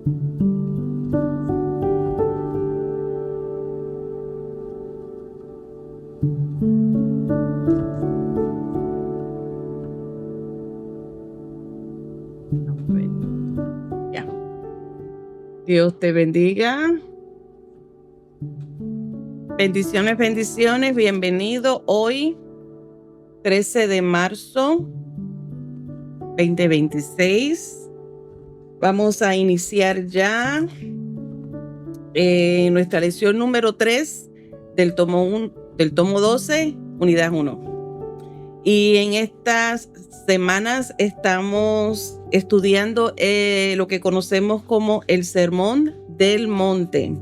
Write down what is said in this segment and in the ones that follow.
Ya. Dios te bendiga. Bendiciones, bendiciones. Bienvenido hoy, 13 de marzo 2026. Vamos a iniciar ya nuestra lección número 3 del tomo 12, unidad 1. Y en estas semanas estamos estudiando lo que conocemos como el Sermón del Monte.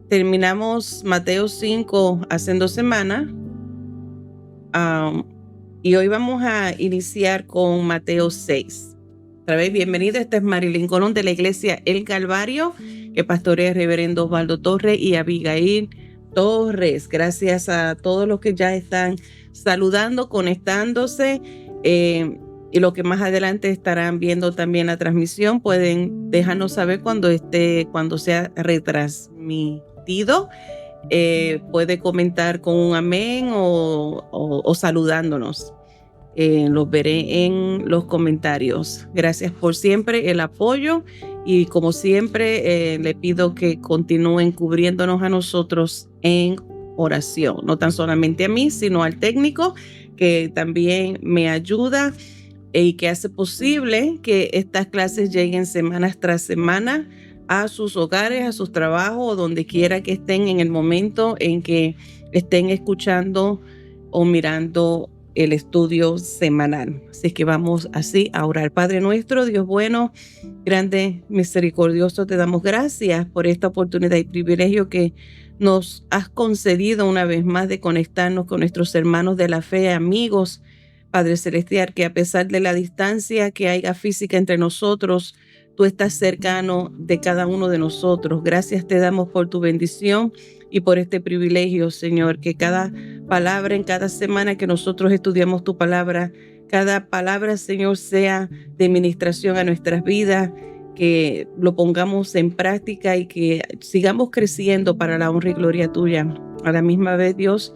Terminamos Mateo 5 hace 2 semanas. Y hoy vamos a iniciar con Mateo 6. Otra vez, bienvenido. Esta es Marilyn Colón de la Iglesia El Calvario, que pastorea el reverendo Osvaldo Torres y Abigail Torres. Gracias a todos los que ya están saludando, conectándose, y los que más adelante estarán viendo también la transmisión pueden dejarnos saber cuando sea retransmitido. Puede comentar con un amén o saludándonos. Los veré en los comentarios. Gracias por siempre el apoyo y como siempre le pido que continúen cubriéndonos a nosotros en oración, no tan solamente a mí, sino al técnico que también me ayuda y que hace posible que estas clases lleguen semanas tras semana a sus hogares, a sus trabajos o donde quiera que estén en el momento en que estén escuchando o mirando el estudio semanal. Así que vamos así a orar. Padre nuestro, Dios bueno, grande, misericordioso, te damos gracias por esta oportunidad y privilegio que nos has concedido una vez más de conectarnos con nuestros hermanos de la fe, amigos, Padre Celestial, que a pesar de la distancia que haya física entre nosotros, tú estás cercano de cada uno de nosotros. Gracias te damos por tu bendición y por este privilegio, Señor, que cada palabra en cada semana que nosotros estudiamos tu palabra, cada palabra, Señor, sea de ministración a nuestras vidas, que lo pongamos en práctica y que sigamos creciendo para la honra y gloria tuya. A la misma vez, Dios,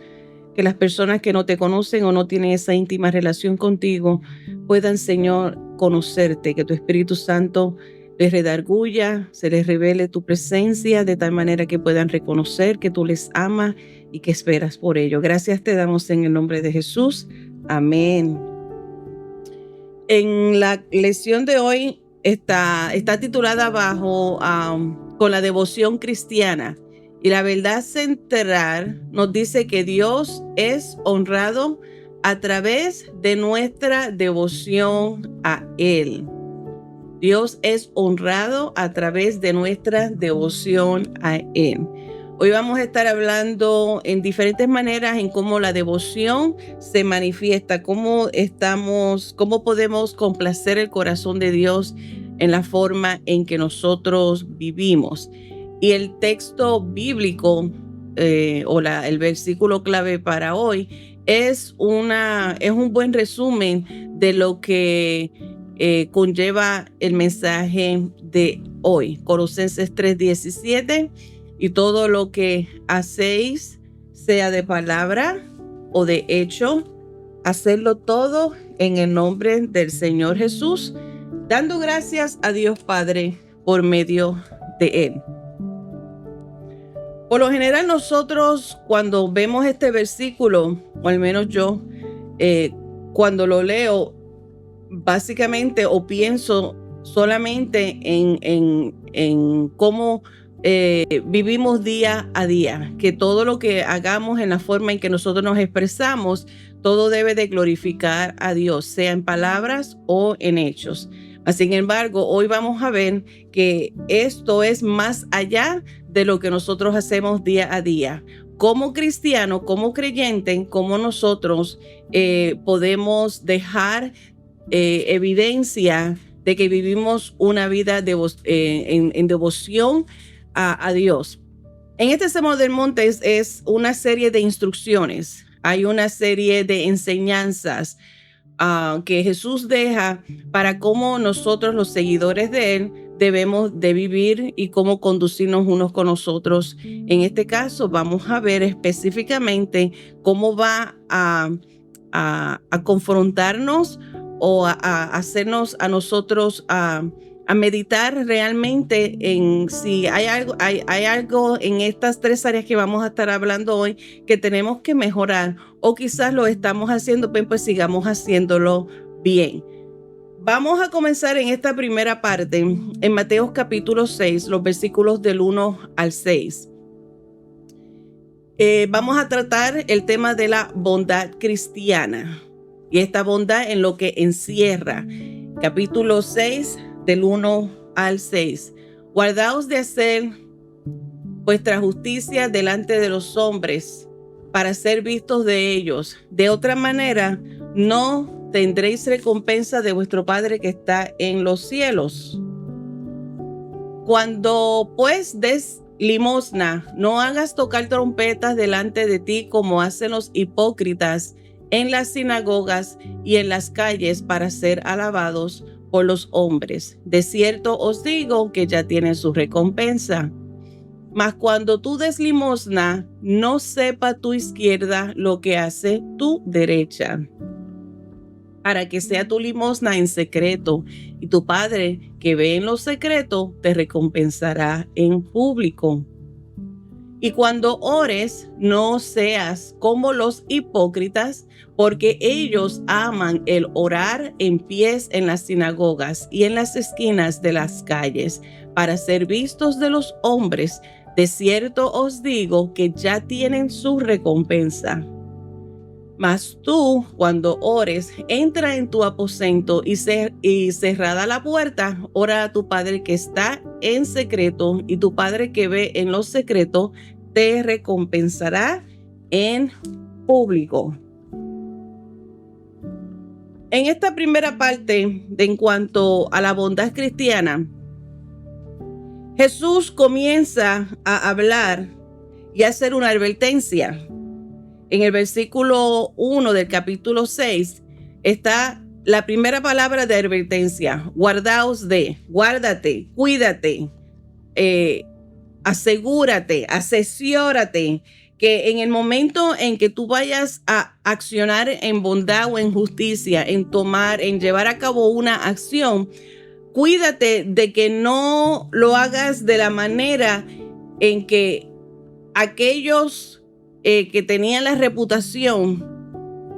que las personas que no te conocen o no tienen esa íntima relación contigo puedan, Señor, conocerte, que tu Espíritu Santo les redarguya, se les revele tu presencia de tal manera que puedan reconocer que tú les amas y que esperas por ello. Gracias te damos en el nombre de Jesús. Amén. En la lección de hoy está titulada con la devoción cristiana. Y la verdad central nos dice que Dios es honrado a través de nuestra devoción a Él. Dios es honrado a través de nuestra devoción a Él. Hoy vamos a estar hablando en diferentes maneras en cómo la devoción se manifiesta, cómo podemos complacer el corazón de Dios en la forma en que nosotros vivimos. Y el texto bíblico el versículo clave para hoy es un buen resumen de lo que conlleva el mensaje de hoy. Colosenses 3:17, y todo lo que hacéis, sea de palabra o de hecho, hacedlo todo en el nombre del Señor Jesús, dando gracias a Dios Padre por medio de Él. Por lo general nosotros cuando vemos este versículo, o al menos yo, cuando lo leo, básicamente o pienso solamente en cómo vivimos día a día, que todo lo que hagamos en la forma en que nosotros nos expresamos, todo debe de glorificar a Dios, sea en palabras o en hechos. Sin embargo, hoy vamos a ver que esto es más allá de lo que nosotros hacemos día a día. Como cristiano, como creyente, como nosotros podemos dejar evidencia de que vivimos una vida en devoción a Dios. En este Sermón del Monte es una serie de instrucciones, hay una serie de enseñanzas que Jesús deja para cómo nosotros, los seguidores de Él, debemos de vivir y cómo conducirnos unos con nosotros. En este caso, vamos a ver específicamente cómo va a confrontarnos o a hacernos a nosotros a meditar realmente en si hay algo en estas 3 áreas que vamos a estar hablando hoy que tenemos que mejorar, o quizás lo estamos haciendo, pues sigamos haciéndolo bien. Vamos a comenzar en esta primera parte, en Mateo capítulo 6, los versículos del 1 al 6. Vamos a tratar el tema de la bondad cristiana y esta bondad en lo que encierra. Capítulo 6, del 1 al 6. Guardaos de hacer vuestra justicia delante de los hombres para ser vistos de ellos. De otra manera, no tendréis recompensa de vuestro Padre que está en los cielos. Cuando pues des limosna, no hagas tocar trompetas delante de ti como hacen los hipócritas en las sinagogas y en las calles para ser alabados por los hombres. De cierto os digo que ya tienen su recompensa. Mas cuando tú des limosna, no sepa tu izquierda lo que hace tu derecha, para que sea tu limosna en secreto, y tu Padre que ve en lo secreto te recompensará en público. Y cuando ores, no seas como los hipócritas, porque ellos aman el orar en pies en las sinagogas y en las esquinas de las calles, para ser vistos de los hombres. De cierto os digo que ya tienen su recompensa. Mas tú, cuando ores, entra en tu aposento y cerrada la puerta, ora a tu Padre que está en secreto, y tu Padre que ve en lo secreto te recompensará en público. En esta primera parte, en cuanto a la bondad cristiana, Jesús comienza a hablar y a hacer una advertencia. En el versículo 1 del capítulo 6 está la primera palabra de advertencia: guardaos de, guárdate, cuídate, asegúrate, asesiórate, que en el momento en que tú vayas a accionar en bondad o en justicia, en llevar a cabo una acción, cuídate de que no lo hagas de la manera en que aquellos que tenían la reputación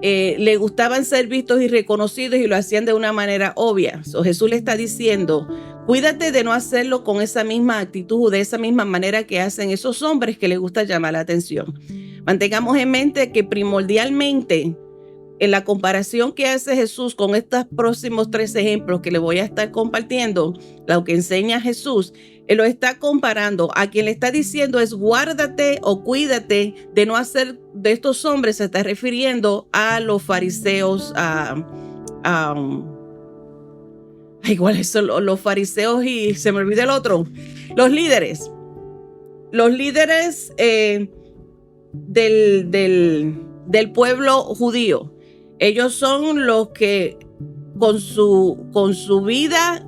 le gustaban ser vistos y reconocidos y lo hacían de una manera obvia. Jesús le está diciendo: cuídate de no hacerlo con esa misma actitud o de esa misma manera que hacen esos hombres que les gusta llamar la atención. Mantengamos en mente que primordialmente, en la comparación que hace Jesús con estos próximos 3 ejemplos que le voy a estar compartiendo, lo que enseña Jesús, Él lo está comparando. A quien le está diciendo es guárdate o cuídate de no hacer de estos hombres. Se está refiriendo a los fariseos, igual son los fariseos y se me olvida el otro, los líderes del pueblo judío. Ellos son los que con su vida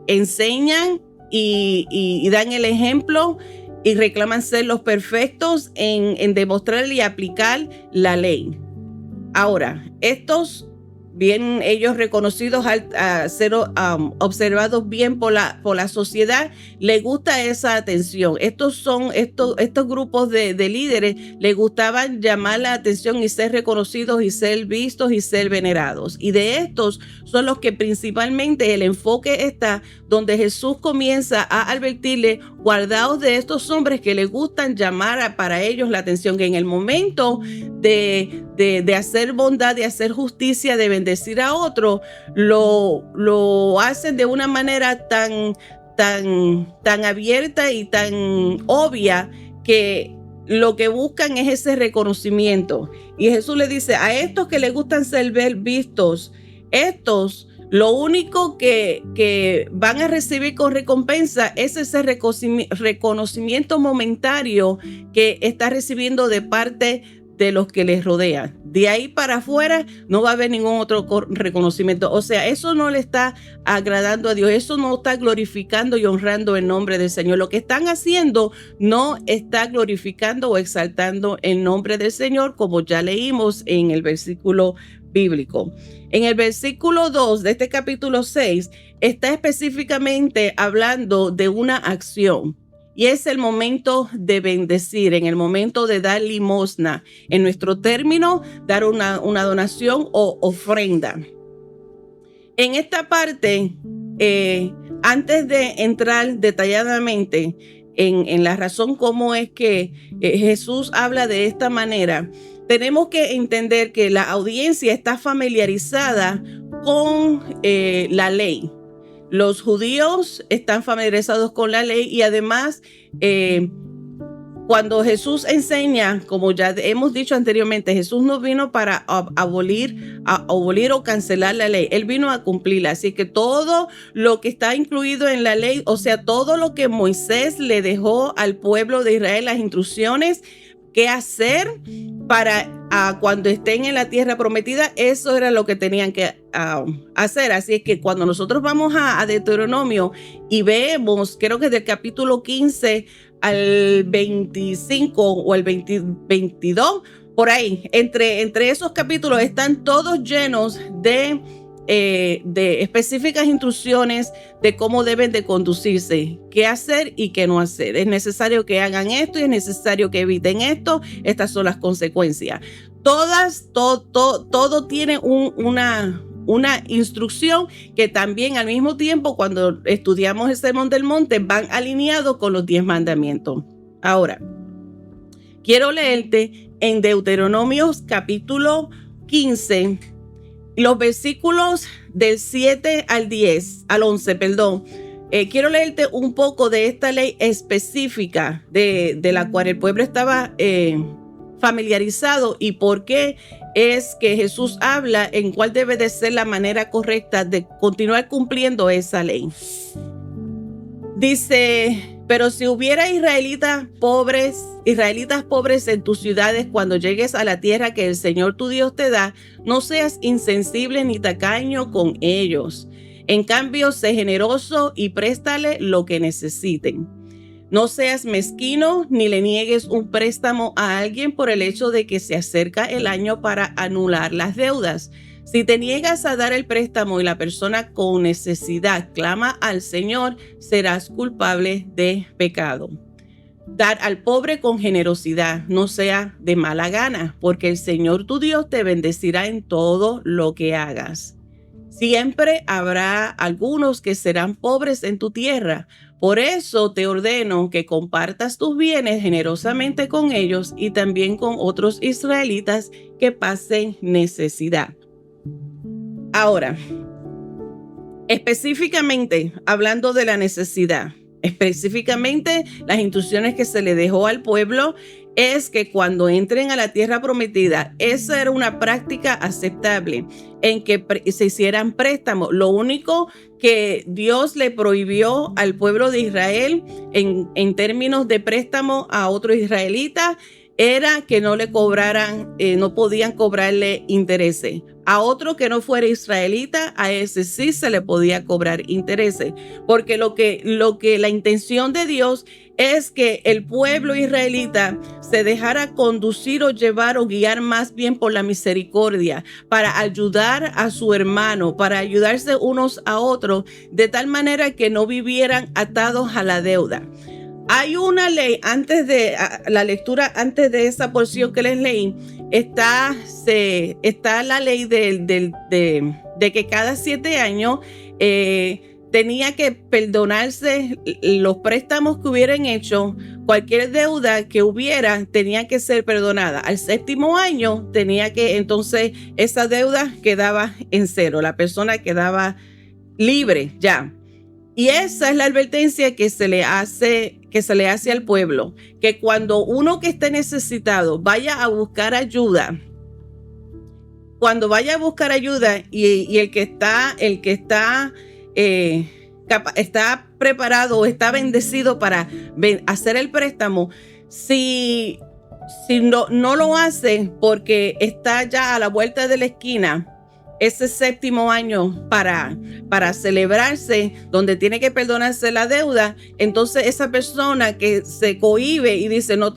enseñan y dan el ejemplo y reclaman ser los perfectos en demostrar y aplicar la ley. Ahora, estos, bien ellos reconocidos a ser observados bien por la sociedad, les gusta esa atención. Estos grupos de líderes les gustaban llamar la atención y ser reconocidos y ser vistos y ser venerados. Y de estos son los que principalmente el enfoque está donde Jesús comienza a advertirle: guardaos de estos hombres que les gustan llamar para ellos la atención, que en el momento de hacer bondad, de hacer justicia, de bendecir a otro, lo hacen de una manera tan abierta y tan obvia que lo que buscan es ese reconocimiento. Y Jesús le dice a estos que les gustan ser vistos, estos lo único que van a recibir con recompensa es ese reconocimiento momentario que está recibiendo de parte de los que les rodean. De ahí para afuera no va a haber ningún otro reconocimiento. O sea, eso no le está agradando a Dios. Eso no está glorificando y honrando el nombre del Señor. Lo que están haciendo no está glorificando o exaltando el nombre del Señor, como ya leímos en el versículo bíblico. En el versículo 2 de este capítulo 6 está específicamente hablando de una acción. Y es el momento de bendecir, en el momento de dar limosna. En nuestro término, dar una donación o ofrenda. En esta parte, antes de entrar detalladamente en la razón cómo es que Jesús habla de esta manera, tenemos que entender que la audiencia está familiarizada con la ley. Los judíos están familiarizados con la ley y además cuando Jesús enseña, como ya hemos dicho anteriormente, Jesús no vino para abolir o cancelar la ley. Él vino a cumplirla. Así que todo lo que está incluido en la ley, o sea, todo lo que Moisés le dejó al pueblo de Israel, las instrucciones, qué hacer para cuando estén en la tierra prometida, eso era lo que tenían que hacer. Así es que cuando nosotros vamos a Deuteronomio y vemos, creo que del capítulo 15 al 25 o el 22, por ahí, entre esos capítulos están todos llenos de específicas instrucciones de cómo deben de conducirse, qué hacer y qué no hacer. Es necesario que hagan esto y es necesario que eviten esto. Estas son las consecuencias. Todo tiene una instrucción que también al mismo tiempo, cuando estudiamos el Sermón del Monte, van alineados con los 10 mandamientos. Ahora, quiero leerte en Deuteronomios capítulo 15, los versículos del 7 al 11, perdón. Quiero leerte un poco de esta ley específica de la cual el pueblo estaba familiarizado y por qué es que Jesús habla en cuál debe de ser la manera correcta de continuar cumpliendo esa ley. Dice: pero si hubiera israelitas pobres en tus ciudades cuando llegues a la tierra que el Señor tu Dios te da, no seas insensible ni tacaño con ellos. En cambio, sé generoso y préstale lo que necesiten. No seas mezquino ni le niegues un préstamo a alguien por el hecho de que se acerca el año para anular las deudas. Si te niegas a dar el préstamo y la persona con necesidad clama al Señor, serás culpable de pecado. Dar al pobre con generosidad, no sea de mala gana, porque el Señor tu Dios te bendecirá en todo lo que hagas. Siempre habrá algunos que serán pobres en tu tierra. Por eso te ordeno que compartas tus bienes generosamente con ellos y también con otros israelitas que pasen necesidad. Ahora, específicamente hablando de la necesidad, específicamente las instrucciones que se le dejó al pueblo es que cuando entren a la tierra prometida, esa era una práctica aceptable en que se hicieran préstamos. Lo único que Dios le prohibió al pueblo de Israel en términos de préstamo a otro israelita era que no le cobraran, no podían cobrarle intereses. A otro que no fuera israelita, a ese sí se le podía cobrar intereses, porque lo que la intención de Dios es que el pueblo israelita se dejara conducir o llevar o guiar más bien por la misericordia, para ayudar a su hermano, para ayudarse unos a otros, de tal manera que no vivieran atados a la deuda. Hay una ley, antes de la lectura, antes de esa porción que les leí, está la ley de que cada 7 años tenía que perdonarse los préstamos que hubieran hecho. Cualquier deuda que hubiera tenía que ser perdonada. Al 7º año tenía que, entonces, esa deuda quedaba en cero. La persona quedaba libre ya. Y esa es la advertencia que se le hace al pueblo, que cuando uno que esté necesitado vaya a buscar ayuda, y el que está preparado o está bendecido para hacer el préstamo, si si no lo hace porque está ya a la vuelta de la esquina, ese séptimo año para celebrarse, donde tiene que perdonarse la deuda, entonces esa persona que se cohíbe y dice no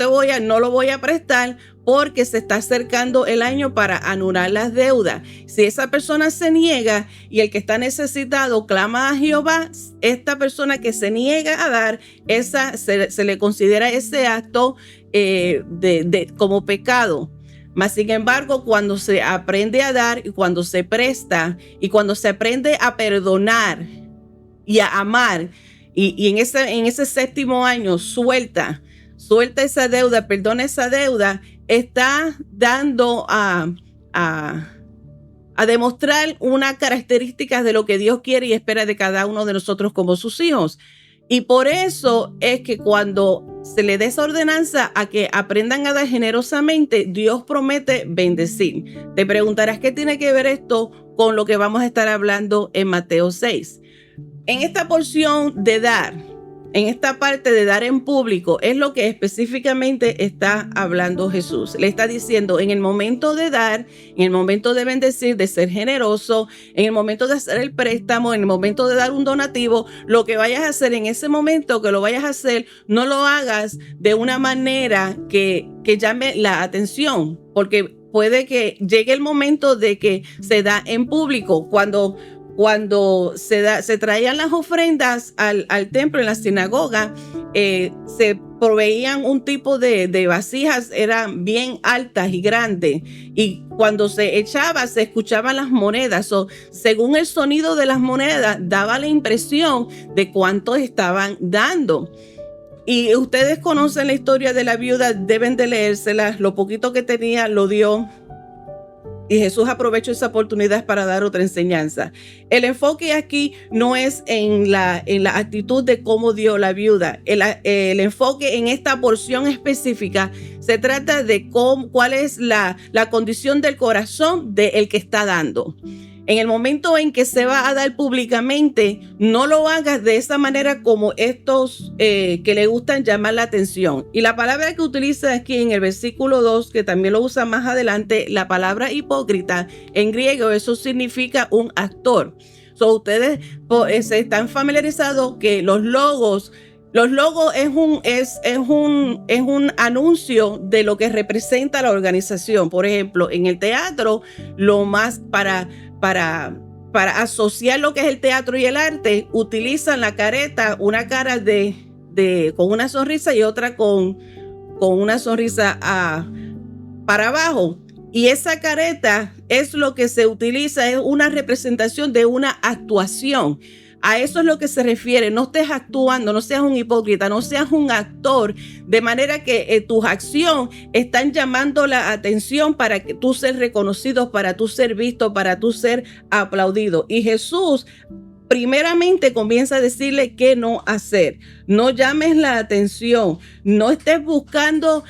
lo voy a prestar porque se está acercando el año para anular las deudas. Si esa persona se niega y el que está necesitado clama a Jehová, esta persona que se niega a dar, se le considera ese acto como pecado. Mas, sin embargo, cuando se aprende a dar y cuando se presta y cuando se aprende a perdonar y a amar y en ese séptimo año suelta esa deuda, perdona esa deuda, está dando a demostrar una característica de lo que Dios quiere y espera de cada uno de nosotros como sus hijos. Y por eso es que cuando se le dé esa ordenanza a que aprendan a dar generosamente, Dios promete bendecir. Te preguntarás qué tiene que ver esto con lo que vamos a estar hablando en Mateo 6. En esta porción de dar, en esta parte de dar en público, es lo que específicamente está hablando Jesús. Le está diciendo en el momento de dar, en el momento de bendecir, de ser generoso, en el momento de hacer el préstamo, en el momento de dar un donativo, lo que vayas a hacer en ese momento que lo vayas a hacer, no lo hagas de una manera que llame la atención, porque puede que llegue el momento de que se da en público. Cuando se traían las ofrendas al templo, en la sinagoga, se proveían un tipo de vasijas, eran bien altas y grandes, y cuando se echaba se escuchaban las monedas, según el sonido de las monedas daba la impresión de cuánto estaban dando. Y ustedes conocen la historia de la viuda, deben de leérselas, lo poquito que tenía lo dio. Y Jesús aprovechó esa oportunidad para dar otra enseñanza. El enfoque aquí no es en la actitud de cómo dio la viuda. El enfoque en esta porción específica se trata de cuál es la condición del corazón del que está dando. En el momento en que se va a dar públicamente, no lo hagas de esa manera como estos que le gustan llamar la atención. Y la palabra que utiliza aquí en el versículo 2, que también lo usa más adelante, la palabra hipócrita, en griego eso significa un actor. Ustedes se están familiarizados que los logos es un anuncio de lo que representa la organización. Por ejemplo, en el teatro, lo más para asociar lo que es el teatro y el arte, utilizan la careta, una cara con una sonrisa y otra con una sonrisa para abajo. Y esa careta es lo que se utiliza, es una representación de una actuación. A eso es lo que se refiere. No estés actuando, no seas un hipócrita, no seas un actor, de manera que tus acciones están llamando la atención para que tú seas reconocido, para tú ser visto, para tú ser aplaudido. Y Jesús primeramente comienza a decirle qué no hacer. No llames la atención, no estés buscando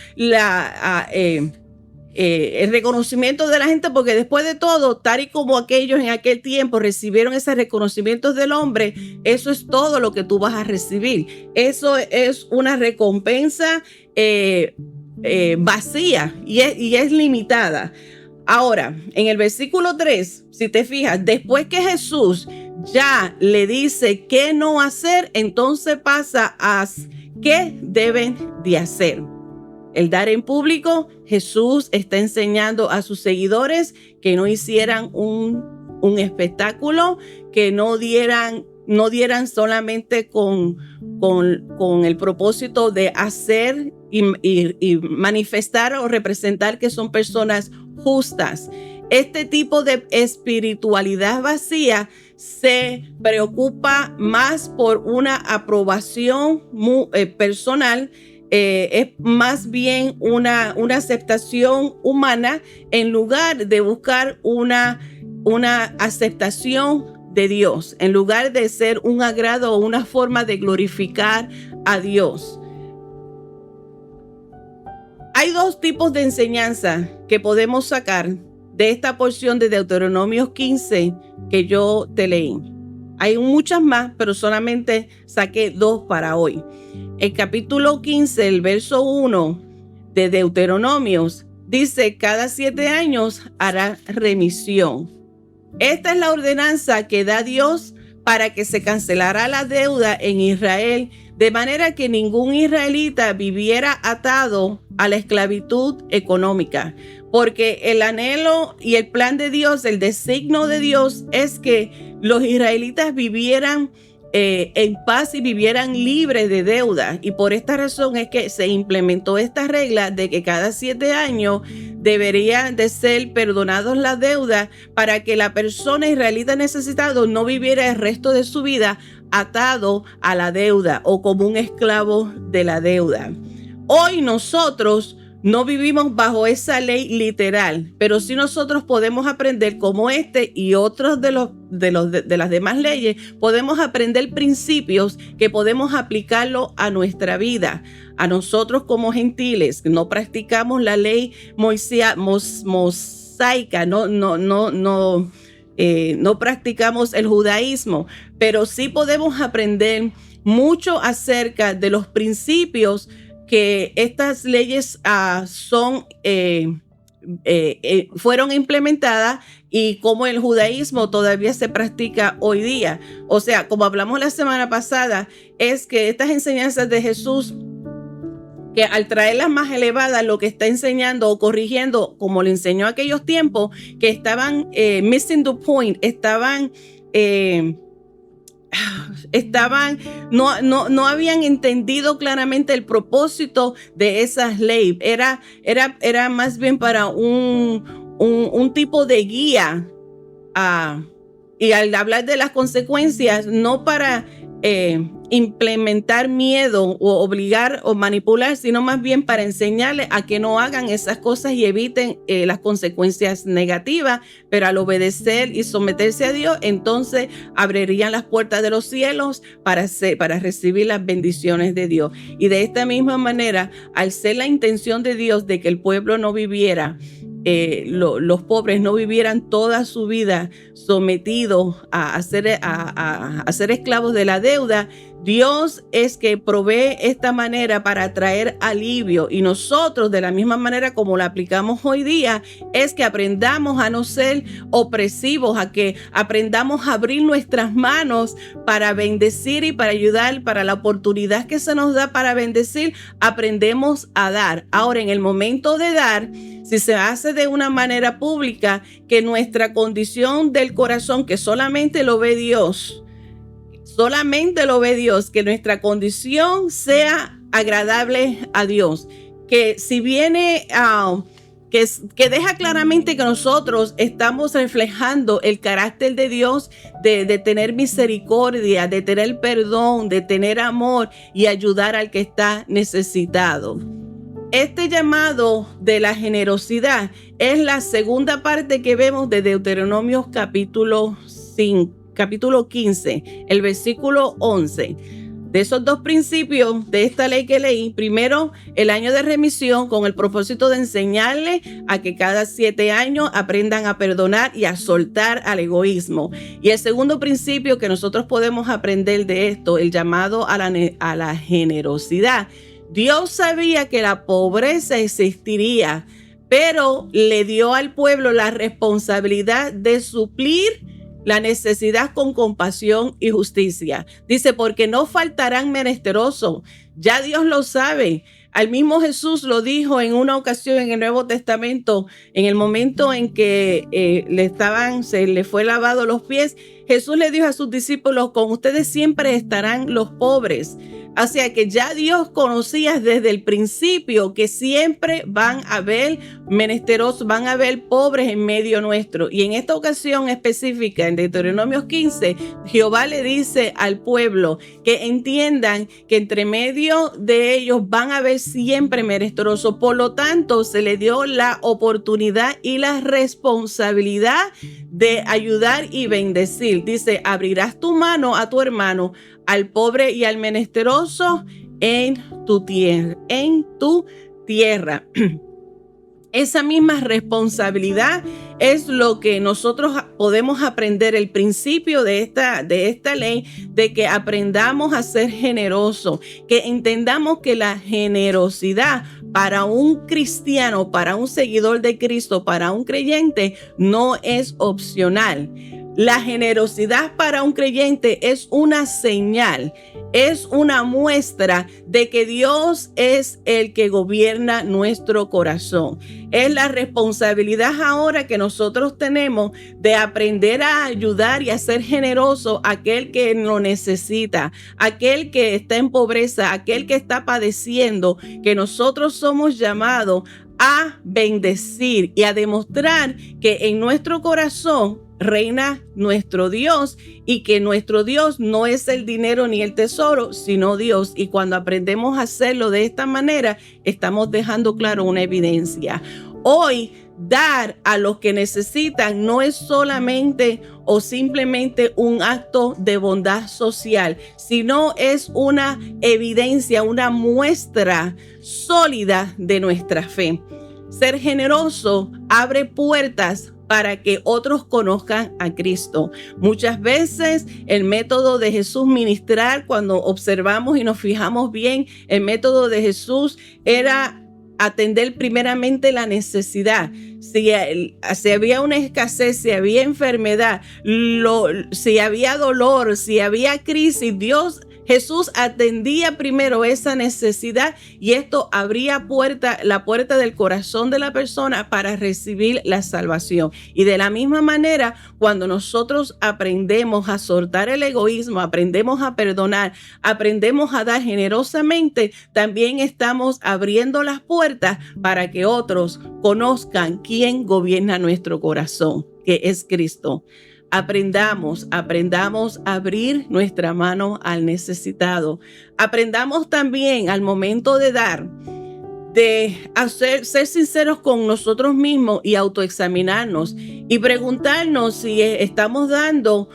el reconocimiento de la gente, porque después de todo, tal y como aquellos en aquel tiempo recibieron ese reconocimiento del hombre, eso es todo lo que tú vas a recibir. Eso es una recompensa vacía y es limitada. Ahora, en el versículo 3, si te fijas, después que Jesús ya le dice qué no hacer, entonces pasa a qué deben de hacer. El dar en público, Jesús está enseñando a sus seguidores que no hicieran un espectáculo, que no dieran solamente con el propósito de hacer y manifestar o representar que son personas justas. Este tipo de espiritualidad vacía se preocupa más por una aprobación personal. Es más bien una aceptación humana en lugar de buscar una aceptación de Dios, en lugar de ser un agrado o una forma de glorificar a Dios. Hay dos tipos de enseñanza que podemos sacar de esta porción de Deuteronomio 15 que yo te leí. Hay muchas más, pero solamente saqué dos para hoy. El capítulo 15, el verso 1, de Deuteronomios. Dice, cada 7 años hará remisión. Esta es la ordenanza que da Dios para que se cancelara la deuda en Israel, de manera que ningún israelita viviera atado a la esclavitud económica. Porque el anhelo y el plan de Dios, el designio de Dios es que los israelitas vivieran en paz y vivieran libres de deuda. Y por esta razón es que se implementó esta regla de que cada 7 años deberían de ser perdonados las deudas para que la persona israelita necesitada no viviera el resto de su vida atado a la deuda o como un esclavo de la deuda. Hoy nosotros no vivimos bajo esa ley literal, pero sí nosotros podemos aprender como y otros de las demás leyes, podemos aprender principios que podemos aplicarlo a nuestra vida. A nosotros como gentiles no practicamos la ley mosaica, no practicamos el judaísmo, pero sí podemos aprender mucho acerca de los principios que estas leyes fueron implementadas y cómo el judaísmo todavía se practica hoy día. O sea, como hablamos la semana pasada, es que estas enseñanzas de Jesús, que al traerlas más elevadas, lo que está enseñando o corrigiendo, como lo enseñó aquellos tiempos, que estaban missing the point, no habían entendido claramente el propósito de esas leyes. Era más bien para un tipo de guía. Y al hablar de las consecuencias, no para implementar miedo o obligar o manipular, sino más bien para enseñarles a que no hagan esas cosas y eviten las consecuencias negativas, pero al obedecer y someterse a Dios, entonces abrirían las puertas de los cielos para recibir las bendiciones de Dios. Y de esta misma manera, al ser la intención de Dios de que el pueblo no viviera, los pobres no vivieran toda su vida sometidos a ser esclavos de la deuda, Dios es que provee esta manera para traer alivio, y nosotros de la misma manera como la aplicamos hoy día es que aprendamos a no ser opresivos, a que aprendamos a abrir nuestras manos para bendecir y para ayudar, para la oportunidad que se nos da para bendecir, aprendemos a dar. Ahora, en el momento de dar, si se hace de una manera pública, que nuestra condición del corazón, que solamente lo ve Dios, que nuestra condición sea agradable a Dios, que si viene que deja claramente que nosotros estamos reflejando el carácter de Dios, de tener misericordia, de tener perdón, de tener amor y ayudar al que está necesitado. Este llamado de la generosidad es la segunda parte que vemos de Deuteronomios capítulo 15, el versículo 11. De esos dos principios de esta ley que leí, primero, el año de remisión con el propósito de enseñarle a que cada 7 años aprendan a perdonar y a soltar al egoísmo. Y el segundo principio que nosotros podemos aprender de esto, el llamado a la generosidad. Dios sabía que la pobreza existiría, pero le dio al pueblo la responsabilidad de suplir la necesidad con compasión y justicia. Dice, porque no faltarán menesterosos. Ya Dios lo sabe. Al mismo Jesús lo dijo en una ocasión en el Nuevo Testamento, en el momento en que se le fue lavado los pies. Jesús le dijo a sus discípulos, con ustedes siempre estarán los pobres. O sea que ya Dios conocía desde el principio que siempre van a haber menesterosos, van a haber pobres en medio nuestro. Y en esta ocasión específica, en Deuteronomios 15, Jehová le dice al pueblo que entiendan que entre medio de ellos van a haber siempre menesterosos. Por lo tanto, se le dio la oportunidad y la responsabilidad de ayudar y bendecir. Dice, abrirás tu mano a tu hermano, al pobre y al menesteroso en tu tierra. Esa misma responsabilidad es lo que nosotros podemos aprender, el principio de esta ley, de que aprendamos a ser generosos, que entendamos que la generosidad para un cristiano, para un seguidor de Cristo, para un creyente, no es opcional. La generosidad para un creyente es una señal, es una muestra de que Dios es el que gobierna nuestro corazón. Es la responsabilidad ahora que nosotros tenemos de aprender a ayudar y a ser generoso a aquel que lo necesita, aquel que está en pobreza, aquel que está padeciendo, que nosotros somos llamados a bendecir y a demostrar que en nuestro corazón reina nuestro Dios y que nuestro Dios no es el dinero ni el tesoro, sino Dios. Y cuando aprendemos a hacerlo de esta manera, estamos dejando claro una evidencia. Hoy, dar a los que necesitan no es solamente o simplemente un acto de bondad social, sino es una evidencia, una muestra sólida de nuestra fe. Ser generoso abre puertas para que otros conozcan a Cristo. Muchas veces el método de Jesús ministrar, cuando observamos y nos fijamos bien, el método de Jesús era atender primeramente la necesidad. Si había una escasez, si había enfermedad, si había dolor, si había crisis, Jesús atendía primero esa necesidad y esto abría la puerta del corazón de la persona para recibir la salvación. Y de la misma manera, cuando nosotros aprendemos a soltar el egoísmo, aprendemos a perdonar, aprendemos a dar generosamente, también estamos abriendo las puertas para que otros conozcan quién gobierna nuestro corazón, que es Cristo. Aprendamos a abrir nuestra mano al necesitado. Aprendamos también al momento de dar, ser sinceros con nosotros mismos y autoexaminarnos y preguntarnos si estamos dando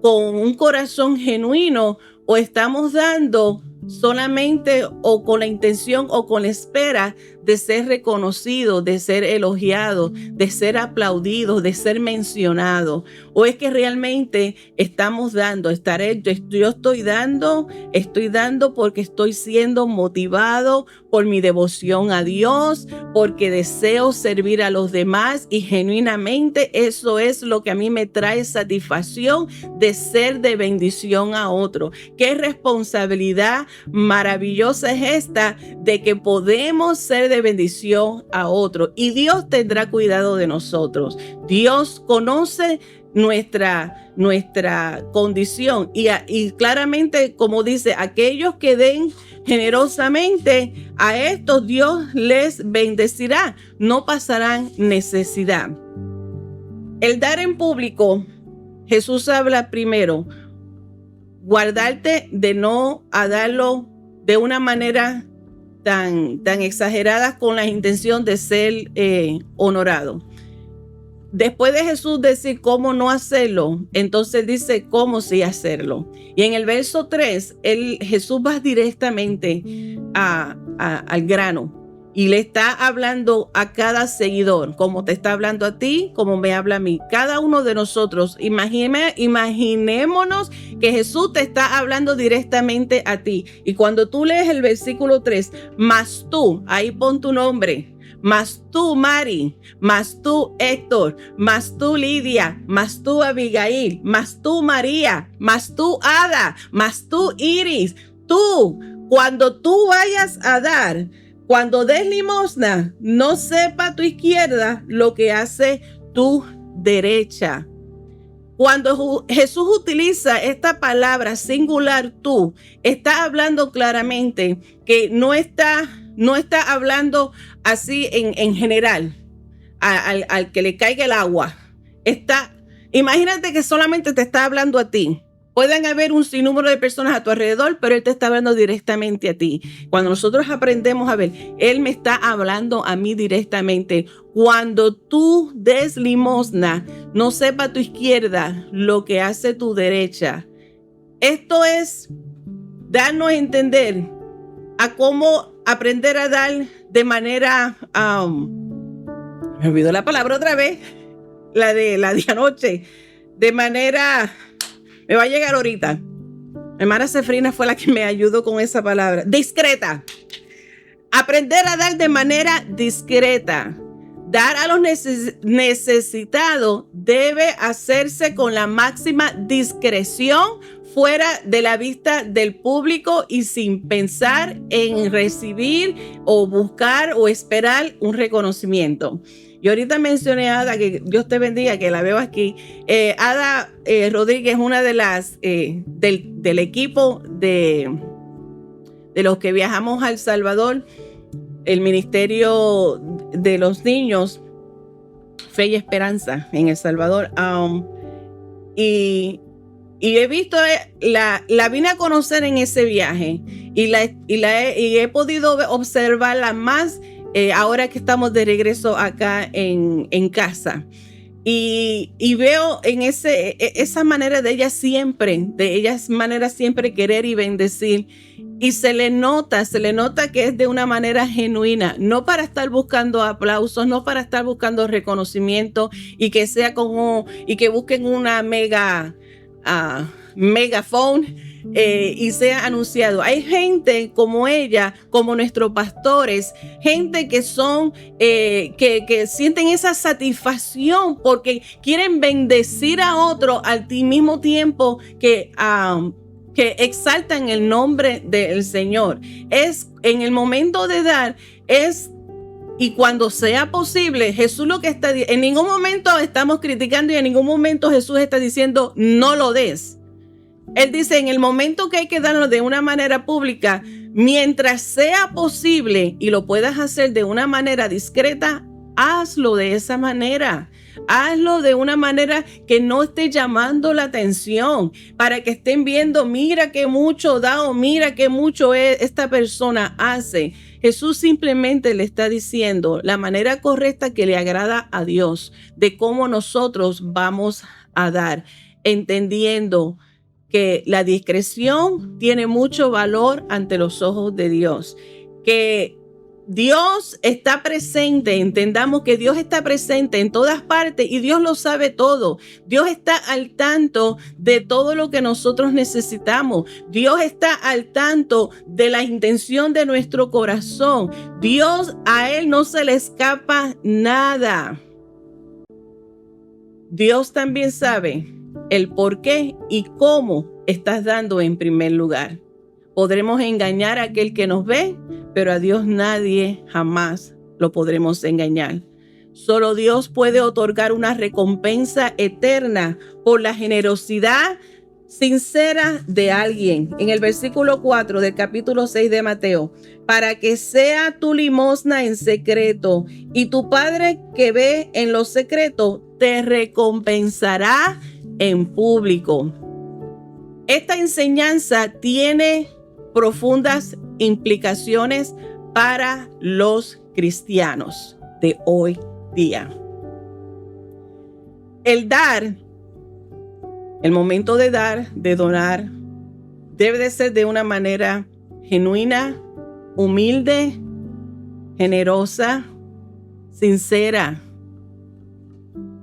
con un corazón genuino o estamos dando solamente o con la intención o con la espera de ser reconocido, de ser elogiado, de ser aplaudido, de ser mencionado. O es que realmente estamos dando, yo estoy dando porque estoy siendo motivado por mi devoción a Dios, porque deseo servir a los demás y genuinamente eso es lo que a mí me trae satisfacción de ser de bendición a otro. Qué responsabilidad maravillosa es esta de que podemos ser de bendición a otro y Dios tendrá cuidado de nosotros. Dios conoce nuestra condición y claramente, como dice, aquellos que den generosamente, a estos Dios les bendecirá, no pasarán necesidad. El dar en público, Jesús habla primero, guardarte de no a darlo de una manera tan exagerada con la intención de ser honorado. Después de Jesús decir cómo no hacerlo, entonces dice cómo sí hacerlo. Y en el verso 3, Jesús va directamente al grano y le está hablando a cada seguidor, como te está hablando a ti, como me habla a mí. Cada uno de nosotros, imaginémonos que Jesús te está hablando directamente a ti. Y cuando tú lees el versículo 3, más tú, ahí pon tu nombre, más tú Mari, más tú Héctor, más tú Lidia, más tú Abigail, más tú María, más tú Ada, más tú Iris. Tú, cuando tú vayas a dar, cuando des limosna, no sepa tu izquierda lo que hace tu derecha. Cuando Jesús utiliza esta palabra singular tú, está hablando claramente que no está hablando así en general al que le caiga el agua. Imagínate que solamente te está hablando a ti. Pueden haber un sinnúmero de personas a tu alrededor, pero Él te está hablando directamente a ti. Cuando nosotros aprendemos a ver, Él me está hablando a mí directamente. Cuando tú des limosna, no sepa tu izquierda lo que hace tu derecha. Esto es darnos a entender a cómo aprender a dar de manera, me olvidó la palabra otra vez, la de anoche, de manera, me va a llegar ahorita. Mi hermana Sefrina fue la que me ayudó con esa palabra, discreta. Aprender a dar de manera discreta. Dar a los necesitados debe hacerse con la máxima discreción, fuera de la vista del público y sin pensar en recibir o buscar o esperar un reconocimiento. Y ahorita mencioné a Ada, que Dios te bendiga, que la veo aquí. Ada Rodríguez, una de las del equipo de los que viajamos a El Salvador, el Ministerio de los Niños, Fe y Esperanza en El Salvador. Y he visto, la vine a conocer en ese viaje y he podido observarla más ahora que estamos de regreso acá en casa. Y veo en esa manera de ella siempre querer y bendecir. Y se le nota que es de una manera genuina, no para estar buscando aplausos, no para estar buscando reconocimiento y que sea y que busquen una megaphone y sea anunciado. Hay gente como ella, como nuestros pastores, gente que son que sienten esa satisfacción porque quieren bendecir a otro al mismo tiempo que exaltan el nombre del Señor. Es en el momento de dar, y cuando sea posible, Jesús lo que está diciendo, en ningún momento estamos criticando y en ningún momento Jesús está diciendo no lo des. Él dice, en el momento que hay que darlo de una manera pública, mientras sea posible y lo puedas hacer de una manera discreta, hazlo de esa manera. Hazlo de una manera que no esté llamando la atención, para que estén viendo, mira qué mucho da o mira qué mucho esta persona hace. Jesús simplemente le está diciendo la manera correcta que le agrada a Dios de cómo nosotros vamos a dar, entendiendo que la discreción tiene mucho valor ante los ojos de Dios, que Dios está presente. Entendamos que Dios está presente en todas partes y Dios lo sabe todo. Dios está al tanto de todo lo que nosotros necesitamos. Dios está al tanto de la intención de nuestro corazón. Dios, a Él no se le escapa nada. Dios también sabe el por qué y cómo estás dando en primer lugar. Podremos engañar a aquel que nos ve, pero a Dios nadie jamás lo podremos engañar. Solo Dios puede otorgar una recompensa eterna por la generosidad sincera de alguien. En el versículo 4 del capítulo 6 de Mateo, para que sea tu limosna en secreto y tu Padre que ve en lo secreto te recompensará en público. Esta enseñanza tiene profundas implicaciones para los cristianos de hoy día. El dar, el momento de dar, de donar, debe de ser de una manera genuina, humilde, generosa, sincera.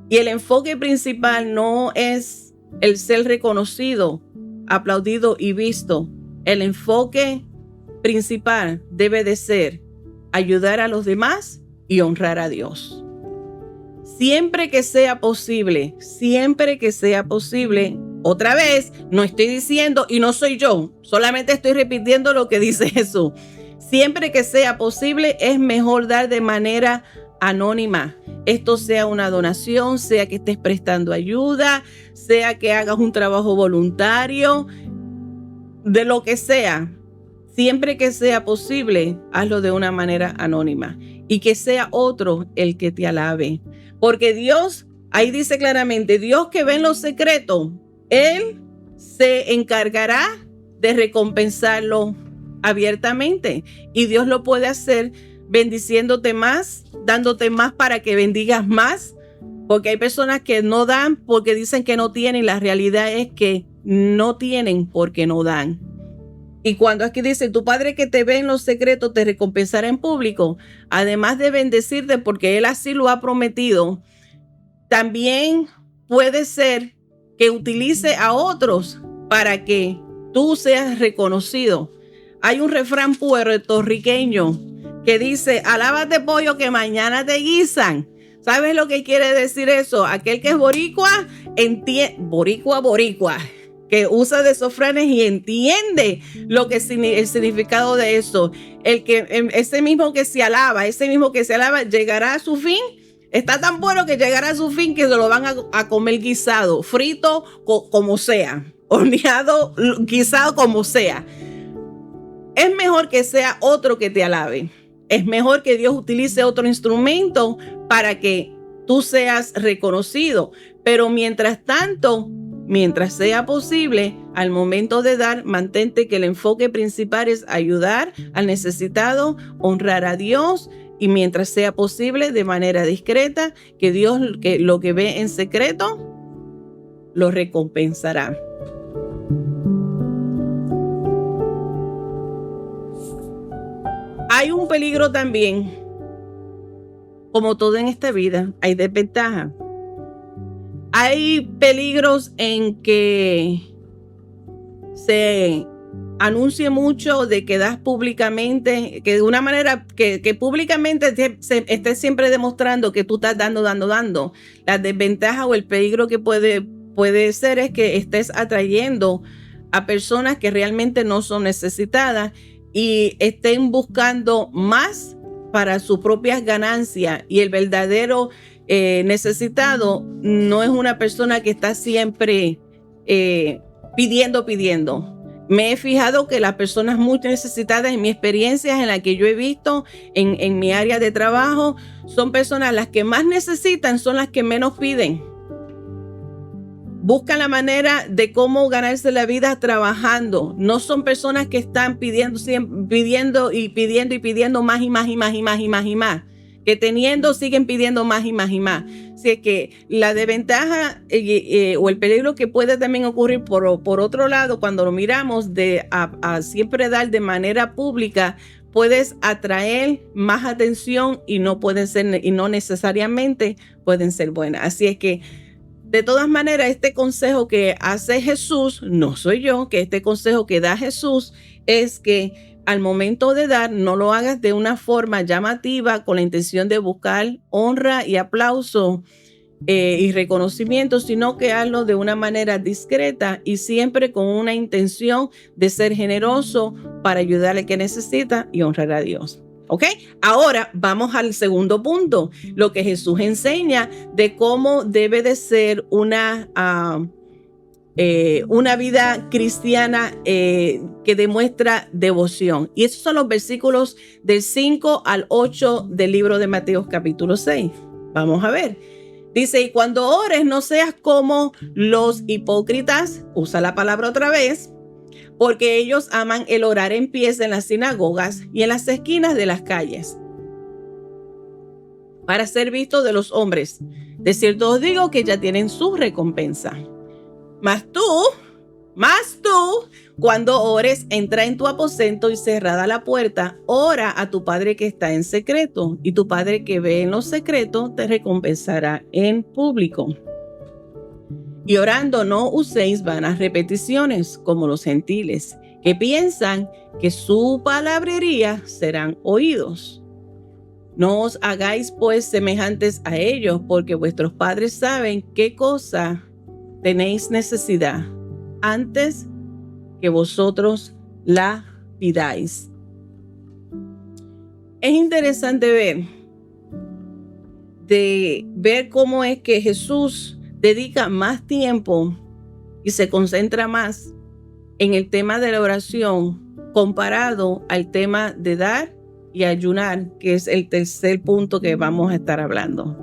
Y el enfoque principal no es el ser reconocido, aplaudido y visto. El enfoque principal debe de ser ayudar a los demás y honrar a Dios. Siempre que sea posible, otra vez, no estoy diciendo, y no soy yo, solamente estoy repitiendo lo que dice Jesús. Siempre que sea posible, es mejor dar de manera anónima. Esto sea una donación, sea que estés prestando ayuda, sea que hagas un trabajo voluntario, de lo que sea. Siempre que sea posible, hazlo de una manera anónima y que sea otro el que te alabe. Porque Dios, ahí dice claramente, Dios que ve en lo secreto, Él se encargará de recompensarlo abiertamente. Y Dios lo puede hacer bendiciéndote más, dándote más para que bendigas más. Porque hay personas que no dan porque dicen que no tienen. La realidad es que no tienen porque no dan. Y cuando aquí dice, tu Padre que te ve en los secretos te recompensará en público, además de bendecirte porque Él así lo ha prometido, también puede ser que utilice a otros para que tú seas reconocido. Hay un refrán puertorriqueño que dice, alábate pollo que mañana te guisan. ¿Sabes lo que quiere decir eso? Aquel que es boricua, boricua, que usa de refranes y entiende lo que el significado de eso. Ese mismo que se alaba, llegará a su fin. Está tan bueno que llegará a su fin que se lo van a comer guisado, frito, como sea, horneado, guisado, como sea. Es mejor que sea otro que te alabe. Es mejor que Dios utilice otro instrumento para que tú seas reconocido. Pero mientras tanto, mientras sea posible, al momento de dar, mantente que el enfoque principal es ayudar al necesitado, honrar a Dios, y mientras sea posible, de manera discreta, que Dios, que lo que ve en secreto, lo recompensará. Hay un peligro también. Como todo en esta vida, hay desventajas. Hay peligros en que se anuncie mucho de que das públicamente, que de una manera que públicamente se esté siempre demostrando que tú estás dando. La desventaja o el peligro que puede ser es que estés atrayendo a personas que realmente no son necesitadas y estén buscando más para sus propias ganancias, y el verdadero necesitado no es una persona que está siempre pidiendo. Me he fijado que las personas muy necesitadas, en mi experiencia, en la que yo he visto en mi área de trabajo, son personas las que más necesitan, son las que menos piden. Buscan la manera de cómo ganarse la vida trabajando. No son personas que están pidiendo más y más. Que teniendo siguen pidiendo más y más. Así que la desventaja o el peligro que puede también ocurrir por otro lado, cuando lo miramos de a siempre dar de manera pública, puedes atraer más atención y no necesariamente pueden ser buenas. Así es que, de todas maneras, este consejo que hace Jesús, no soy yo, que este consejo que da Jesús es que al momento de dar, no lo hagas de una forma llamativa con la intención de buscar honra y aplauso y reconocimiento, sino que hazlo de una manera discreta y siempre con una intención de ser generoso para ayudar al que necesita y honrar a Dios. ¿Ok? Ahora vamos al segundo punto, lo que Jesús enseña de cómo debe de ser una vida cristiana que demuestra devoción. Y esos son los versículos del 5 al 8 del libro de Mateo capítulo 6. Vamos a ver. Dice, y cuando ores no seas como los hipócritas, usa la palabra otra vez, porque ellos aman el orar en pies en las sinagogas y en las esquinas de las calles, para ser vistos de los hombres. De cierto os digo que ya tienen su recompensa. Mas tú, cuando ores, entra en tu aposento y cerrada la puerta, ora a tu Padre que está en secreto, y tu Padre que ve en lo secreto te recompensará en público. Y orando no uséis vanas repeticiones como los gentiles, que piensan que su palabrería serán oídos. No os hagáis pues semejantes a ellos, porque vuestros padres saben qué cosa tenéis necesidad antes que vosotros la pidáis. Es interesante ver cómo es que Jesús dedica más tiempo y se concentra más en el tema de la oración comparado al tema de dar y ayunar, que es el tercer punto que vamos a estar hablando.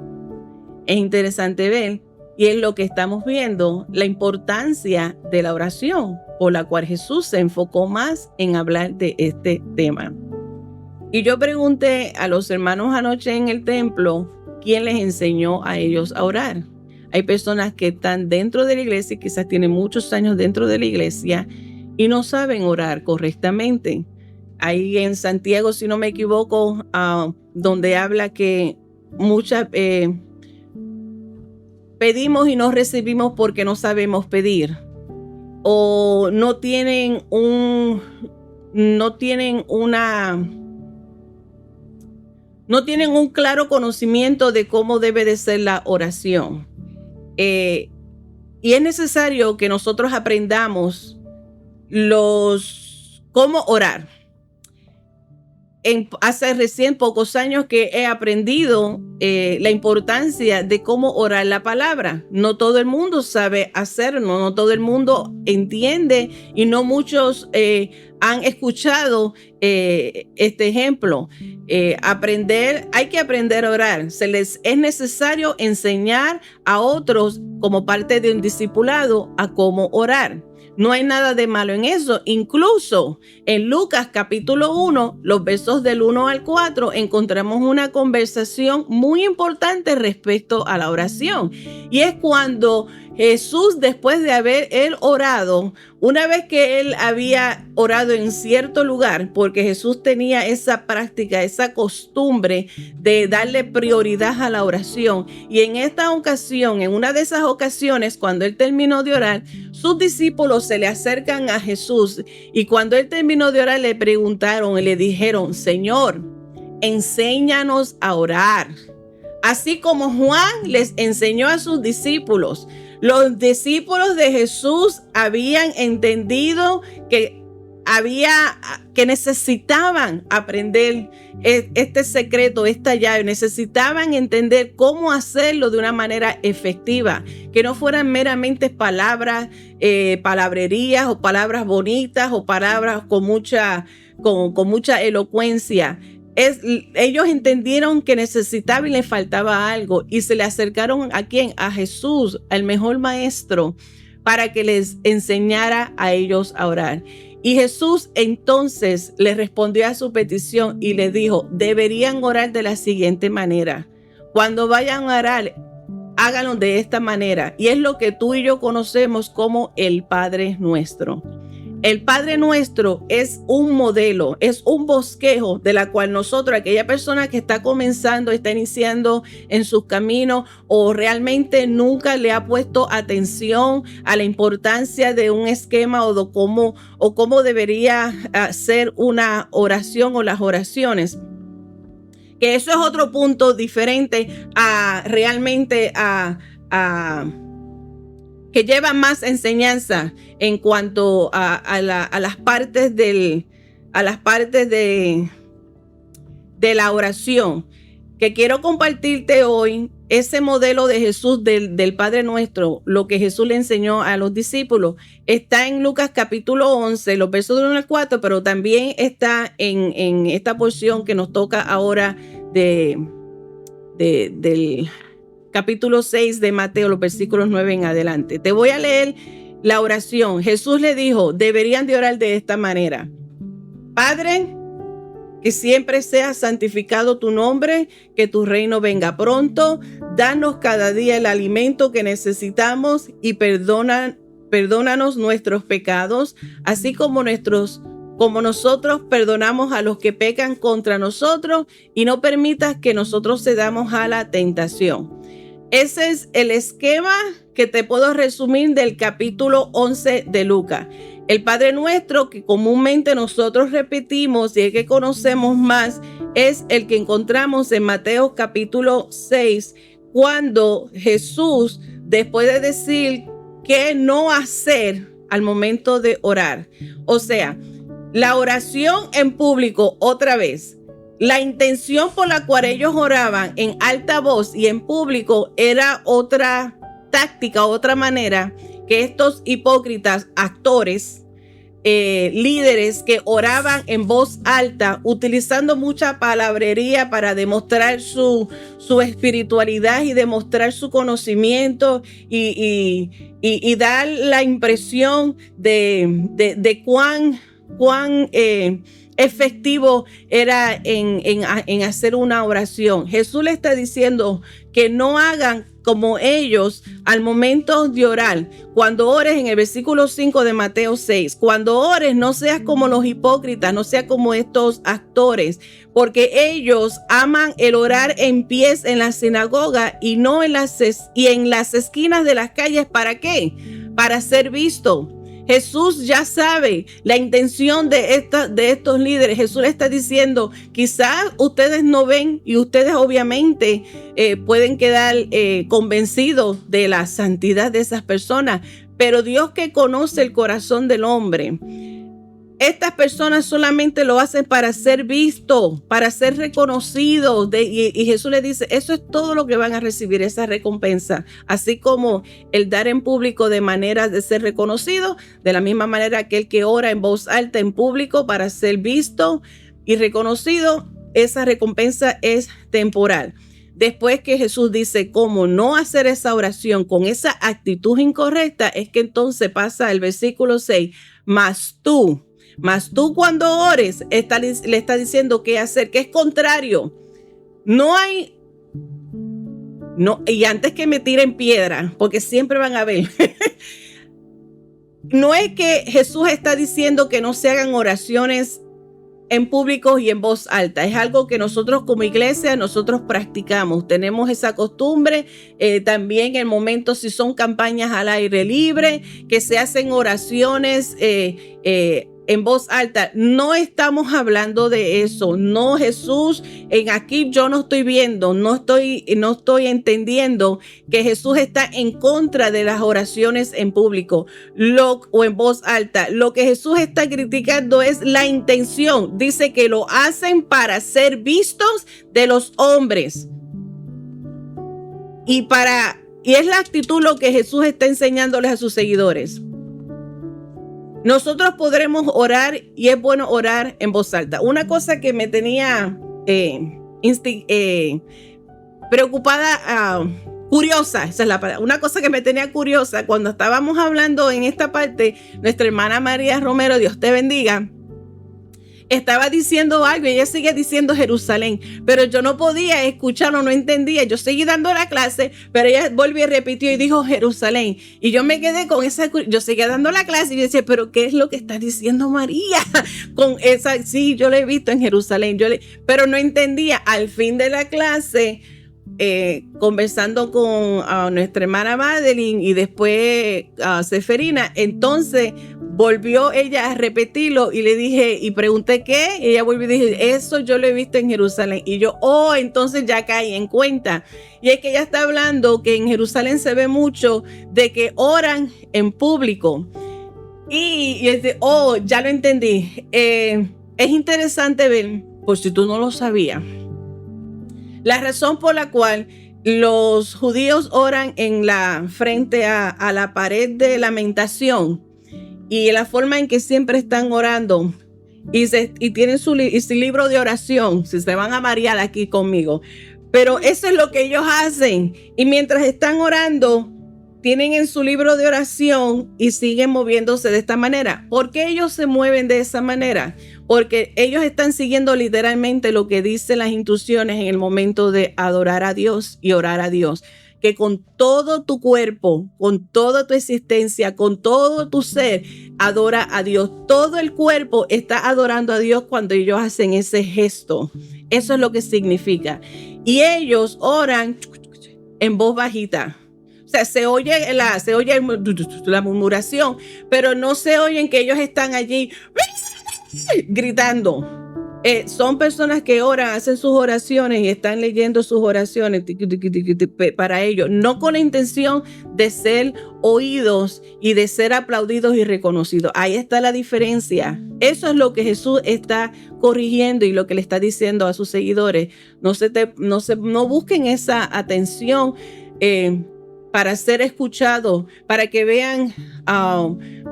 Es interesante ver, y es lo que estamos viendo, la importancia de la oración, por la cual Jesús se enfocó más en hablar de este tema. Y yo pregunté a los hermanos anoche en el templo, ¿quién les enseñó a ellos a orar? Hay personas que están dentro de la iglesia, quizás tienen muchos años dentro de la iglesia y no saben orar correctamente. Ahí en Santiago, si no me equivoco, donde habla que muchas pedimos y no recibimos porque no sabemos pedir, o no tienen una no tienen un claro conocimiento de cómo debe de ser la oración. Y es necesario que nosotros aprendamos cómo orar. Hace recién pocos años que he aprendido la importancia de cómo orar la palabra. No todo el mundo sabe hacerlo, no todo el mundo entiende y no muchos han escuchado este ejemplo. Hay que aprender a orar. Es necesario enseñar a otros como parte de un discipulado a cómo orar. No hay nada de malo en eso. Incluso en Lucas capítulo 1, los versos del 1 al 4, encontramos una conversación muy importante respecto a la oración. Y es cuando Jesús, después de haber él orado, una vez que él había orado en cierto lugar, porque Jesús tenía esa práctica, esa costumbre de darle prioridad a la oración. Y en esta ocasión, en una de esas ocasiones, cuando él terminó de orar, sus discípulos se le acercan a Jesús. Y cuando él terminó de orar, le preguntaron y le dijeron: Señor, enséñanos a orar. Así como Juan les enseñó a sus discípulos. Los discípulos de Jesús habían entendido que necesitaban aprender este secreto, esta llave. Necesitaban entender cómo hacerlo de una manera efectiva, que no fueran meramente palabras, palabrerías o palabras bonitas o palabras con mucha elocuencia. Ellos entendieron que necesitaba y les faltaba algo y se le acercaron ¿a quién? A Jesús, al mejor maestro, para que les enseñara a ellos a orar. Y Jesús entonces les respondió a su petición y les dijo: deberían orar de la siguiente manera. Cuando vayan a orar, háganlo de esta manera. Y es lo que tú y yo conocemos como el Padre Nuestro. El Padre Nuestro es un modelo, es un bosquejo de la cual nosotros, aquella persona que está comenzando, está iniciando en sus caminos o realmente nunca le ha puesto atención a la importancia de un esquema o de cómo debería ser una oración o las oraciones. Que eso es otro punto diferente a realmente que lleva más enseñanza en cuanto a las partes de la oración. Que quiero compartirte hoy ese modelo de Jesús del Padre Nuestro, lo que Jesús le enseñó a los discípulos. Está en Lucas capítulo 11, los versos del 1 al 4, pero también está en esta porción que nos toca ahora del capítulo 6 de Mateo, los versículos 9 en adelante. Te voy a leer la oración. Jesús le dijo: deberían de orar de esta manera. Padre, que siempre sea santificado tu nombre, que tu reino venga pronto. Danos cada día el alimento que necesitamos y perdónanos nuestros pecados, así como nosotros perdonamos a los que pecan contra nosotros, y no permitas que nosotros cedamos a la tentación. Ese es el esquema que te puedo resumir del capítulo 11 de Lucas. El Padre Nuestro que comúnmente nosotros repetimos y el que conocemos más es el que encontramos en Mateo capítulo 6, cuando Jesús, después de decir qué no hacer al momento de orar. O sea, la oración en público, otra vez. La intención por la cual ellos oraban en alta voz y en público era otra táctica, otra manera que estos hipócritas actores, líderes que oraban en voz alta, utilizando mucha palabrería para demostrar su espiritualidad y demostrar su conocimiento y dar la impresión de cuán efectivo era en hacer una oración. Jesús le está diciendo que no hagan como ellos al momento de orar. Cuando ores, en el versículo 5 de Mateo 6, cuando ores no seas como los hipócritas, no seas como estos actores, porque ellos aman el orar en pies en la sinagoga y no en las esquinas de las calles. ¿Para qué? Para ser visto. Jesús ya sabe la intención de estos líderes. Jesús le está diciendo, quizás ustedes no ven y ustedes obviamente pueden quedar convencidos de la santidad de esas personas, pero Dios que conoce el corazón del hombre, estas personas solamente lo hacen para ser vistos, para ser reconocidos. Y Jesús le dice, eso es todo lo que van a recibir, esa recompensa. Así como el dar en público de manera de ser reconocido, de la misma manera aquel que ora en voz alta en público para ser visto y reconocido, esa recompensa es temporal. Después que Jesús dice cómo no hacer esa oración con esa actitud incorrecta, es que entonces pasa el versículo 6, Mas tú cuando ores, le está diciendo qué hacer, que es contrario. Y antes que me tiren piedra, porque siempre van a ver, no es que Jesús está diciendo que no se hagan oraciones en público y en voz alta. Es algo que nosotros como iglesia, nosotros practicamos. Tenemos esa costumbre también en momentos, si son campañas al aire libre, que se hacen oraciones en voz alta. No estamos hablando de eso. No, Jesús, aquí yo no estoy viendo, no estoy entendiendo que Jesús está en contra de las oraciones en público o en voz alta. Lo que Jesús está criticando es la intención. Dice que lo hacen para ser vistos de los hombres. Y es la actitud lo que Jesús está enseñándoles a sus seguidores. Nosotros podremos orar y es bueno orar en voz alta. Una cosa que me tenía preocupada, curiosa, esa es la palabra. Una cosa que me tenía curiosa cuando estábamos hablando en esta parte, nuestra hermana María Romero, Dios te bendiga, estaba diciendo algo y ella sigue diciendo Jerusalén, pero yo no podía escucharlo, no entendía. Yo seguí dando la clase, pero ella volvió y repitió y dijo Jerusalén. Y yo me quedé con esa, yo seguía dando la clase y yo decía, pero ¿qué es lo que está diciendo María? Con esa, sí, yo lo he visto en Jerusalén, pero no entendía. Al fin de la clase, conversando con nuestra hermana Madeline y después Seferina, entonces volvió ella a repetirlo y le dije y pregunté qué, y ella volvió y dije, eso yo lo he visto en Jerusalén. Y yo, entonces ya caí en cuenta. Y es que ella está hablando que en Jerusalén se ve mucho de que oran en público. Y ya lo entendí. Es interesante ver, por si tú no lo sabías, la razón por la cual los judíos oran en frente a la pared de lamentación y la forma en que siempre están orando y tienen su libro de oración, si se van a marear aquí conmigo, pero eso es lo que ellos hacen y mientras están orando tienen en su libro de oración y siguen moviéndose de esta manera. ¿Por qué ellos se mueven de esa manera? Porque ellos están siguiendo literalmente lo que dicen las instrucciones en el momento de adorar a Dios y orar a Dios. Que con todo tu cuerpo, con toda tu existencia, con todo tu ser, adora a Dios. Todo el cuerpo está adorando a Dios cuando ellos hacen ese gesto. Eso es lo que significa. Y ellos oran en voz bajita. O sea, se oye la murmuración, pero no se oyen que ellos están allí gritando. Son personas que oran, hacen sus oraciones y están leyendo sus oraciones para ellos, no con la intención de ser oídos y de ser aplaudidos y reconocidos. Ahí está la diferencia. Eso es lo que Jesús está corrigiendo y lo que le está diciendo a sus seguidores. No busquen esa atención para ser escuchados, para que vean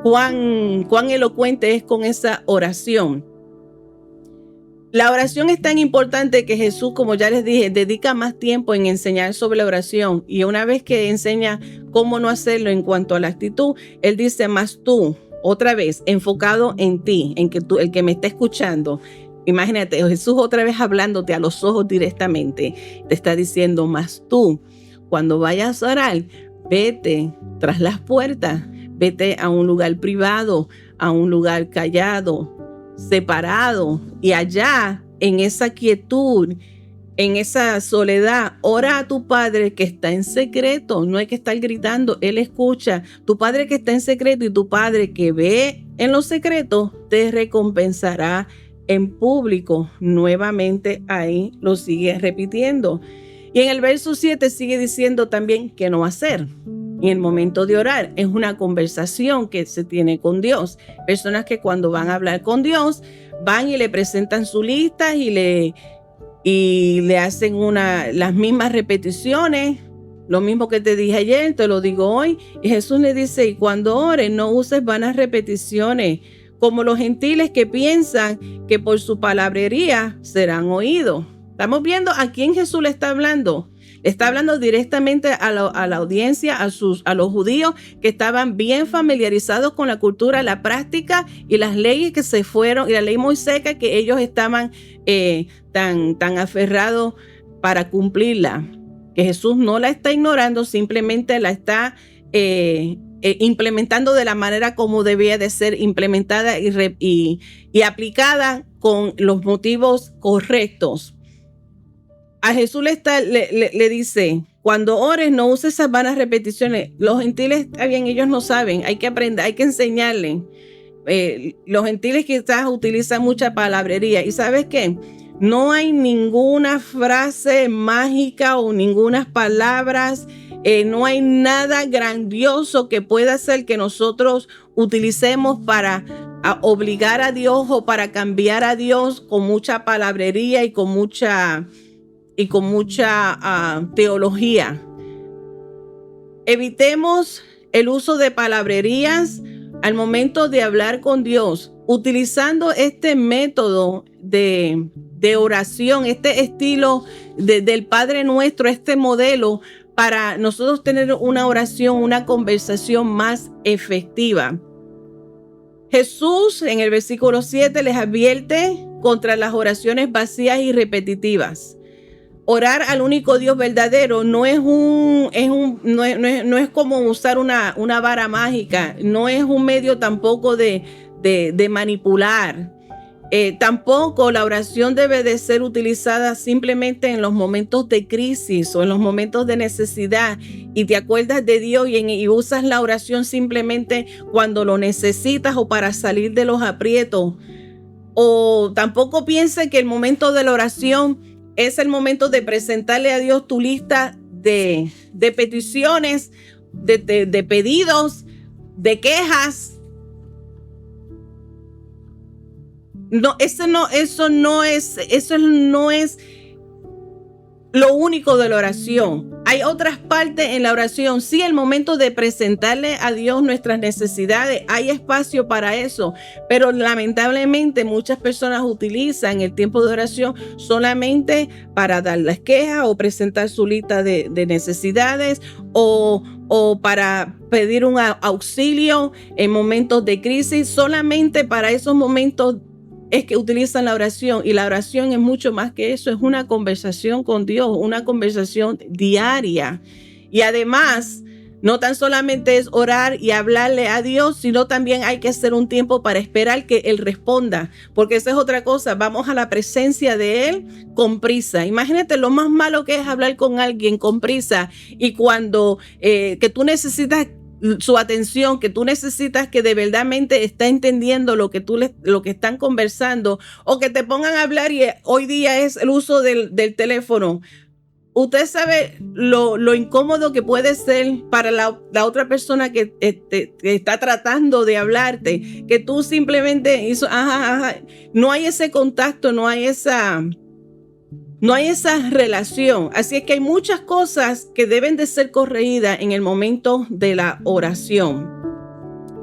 cuán elocuente es con esa oración. La oración es tan importante que Jesús, como ya les dije, dedica más tiempo en enseñar sobre la oración. Y una vez que enseña cómo no hacerlo en cuanto a la actitud, Él dice, más tú, otra vez, enfocado en ti, en que tú, el que me está escuchando. Imagínate, Jesús otra vez hablándote a los ojos directamente. Te está diciendo, más tú, cuando vayas a orar, vete tras las puertas, vete a un lugar privado, a un lugar callado, separado, y allá en esa quietud en esa soledad, ora a tu Padre que está en secreto. No hay que estar gritando, Él escucha. Tu Padre que está en secreto y tu Padre que ve en lo secreto te recompensará en público. Nuevamente ahí lo sigue repitiendo. Y en el verso 7 sigue diciendo también qué no hacer. En el momento de orar es una conversación que se tiene con Dios. Personas que cuando van a hablar con Dios van y le presentan su lista y le hacen las mismas repeticiones, lo mismo que te dije ayer, te lo digo hoy. Y Jesús le dice, y cuando ores no uses vanas repeticiones, como los gentiles que piensan que por su palabrería serán oídos. Estamos viendo a quién Jesús le está hablando. Está hablando directamente a la audiencia, a los judíos que estaban bien familiarizados con la cultura, la práctica y las leyes que se fueron, y la ley mosaica que ellos estaban tan aferrados para cumplirla. Que Jesús no la está ignorando, simplemente la está implementando de la manera como debía de ser implementada y aplicada con los motivos correctos. A Jesús le dice, cuando ores no uses esas vanas repeticiones. Los gentiles, está bien, ellos no saben, hay que aprender, hay que enseñarles. Los gentiles quizás utilizan mucha palabrería. ¿Y sabes qué? No hay ninguna frase mágica o ninguna palabras, no hay nada grandioso que pueda hacer que nosotros utilicemos para obligar a Dios o para cambiar a Dios con mucha palabrería y con mucha teología. Evitemos el uso de palabrerías al momento de hablar con Dios, utilizando este método de oración, este estilo del Padre Nuestro, este modelo, para nosotros tener una oración, una conversación más efectiva. Jesús en el versículo 7 les advierte contra las oraciones vacías y repetitivas. Orar al único Dios verdadero no es como usar una vara mágica, no es un medio tampoco de manipular. Tampoco la oración debe de ser utilizada simplemente en los momentos de crisis o en los momentos de necesidad y te acuerdas de Dios y usas la oración simplemente cuando lo necesitas o para salir de los aprietos. O tampoco piense que el momento de la oración es el momento de presentarle a Dios tu lista de peticiones, de pedidos, de quejas. No, eso no es lo único de la oración. Hay otras partes en la oración. Sí, el momento de presentarle a Dios nuestras necesidades, hay espacio para eso. Pero lamentablemente muchas personas utilizan el tiempo de oración solamente para dar las quejas o presentar su lista de necesidades o para pedir un auxilio en momentos de crisis. Solamente para esos momentos es que utilizan la oración, y la oración es mucho más que eso, es una conversación con Dios, una conversación diaria. Y además, no tan solamente es orar y hablarle a Dios, sino también hay que hacer un tiempo para esperar que Él responda, porque esa es otra cosa, vamos a la presencia de Él con prisa. Imagínate lo más malo que es hablar con alguien con prisa y cuando que tú necesitas su atención, que tú necesitas que de verdadmente está entendiendo lo que están conversando, o que te pongan a hablar y hoy día es el uso del teléfono. Usted sabe lo incómodo que puede ser para la otra persona que está tratando de hablarte, que tú simplemente no hay ese contacto, no hay esa relación. Así es que hay muchas cosas que deben de ser corregidas en el momento de la oración.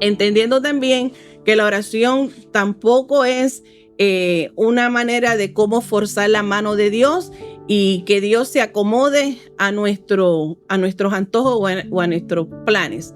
Entendiendo también que la oración tampoco es una manera de cómo forzar la mano de Dios y que Dios se acomode a nuestros antojos o a nuestros planes.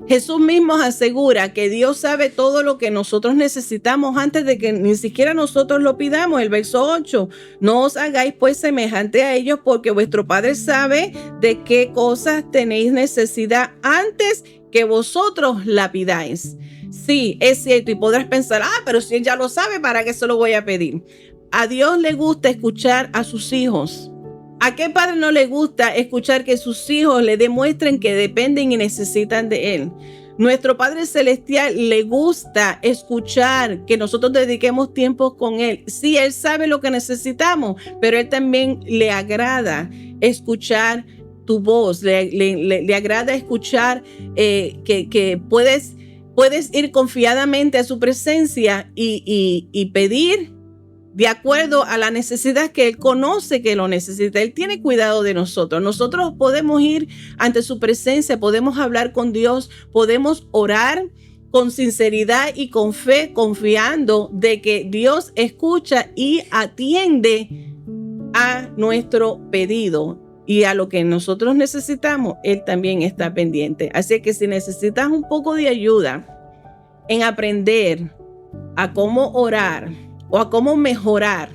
Jesús mismo asegura que Dios sabe todo lo que nosotros necesitamos antes de que ni siquiera nosotros lo pidamos. El verso 8, no os hagáis pues semejante a ellos, porque vuestro Padre sabe de qué cosas tenéis necesidad antes que vosotros la pidáis. Sí, es cierto, y podrás pensar, pero si Él ya lo sabe, ¿para qué se lo voy a pedir? A Dios le gusta escuchar a sus hijos. ¿A qué padre no le gusta escuchar que sus hijos le demuestren que dependen y necesitan de él? Nuestro Padre Celestial le gusta escuchar que nosotros dediquemos tiempo con él. Sí, él sabe lo que necesitamos, pero él también le agrada escuchar tu voz, le agrada escuchar que puedes ir confiadamente a su presencia y pedir de acuerdo a la necesidad que él conoce que lo necesita. Él tiene cuidado de nosotros. Nosotros podemos ir ante su presencia, podemos hablar con Dios, podemos orar con sinceridad y con fe, confiando de que Dios escucha y atiende a nuestro pedido. Y a lo que nosotros necesitamos, Él también está pendiente. Así que si necesitas un poco de ayuda en aprender a cómo orar o a cómo mejorar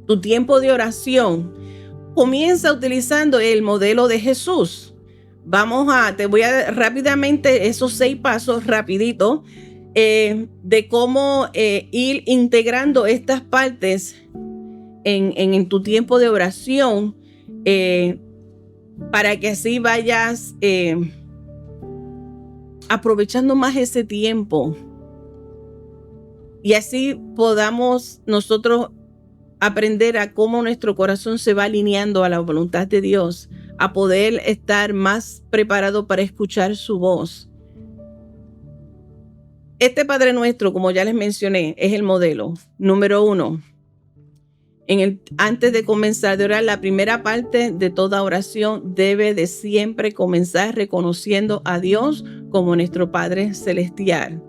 tu tiempo de oración, comienza utilizando el modelo de Jesús. Te voy a dar rápidamente esos 6 pasos rapidito de cómo ir integrando estas partes en tu tiempo de oración, para que así vayas aprovechando más ese tiempo y así podamos nosotros aprender a cómo nuestro corazón se va alineando a la voluntad de Dios, a poder estar más preparado para escuchar su voz. Este Padre Nuestro, como ya les mencioné, es el modelo. Número 1. Antes de comenzar de orar, la primera parte de toda oración debe de siempre comenzar reconociendo a Dios como nuestro Padre Celestial.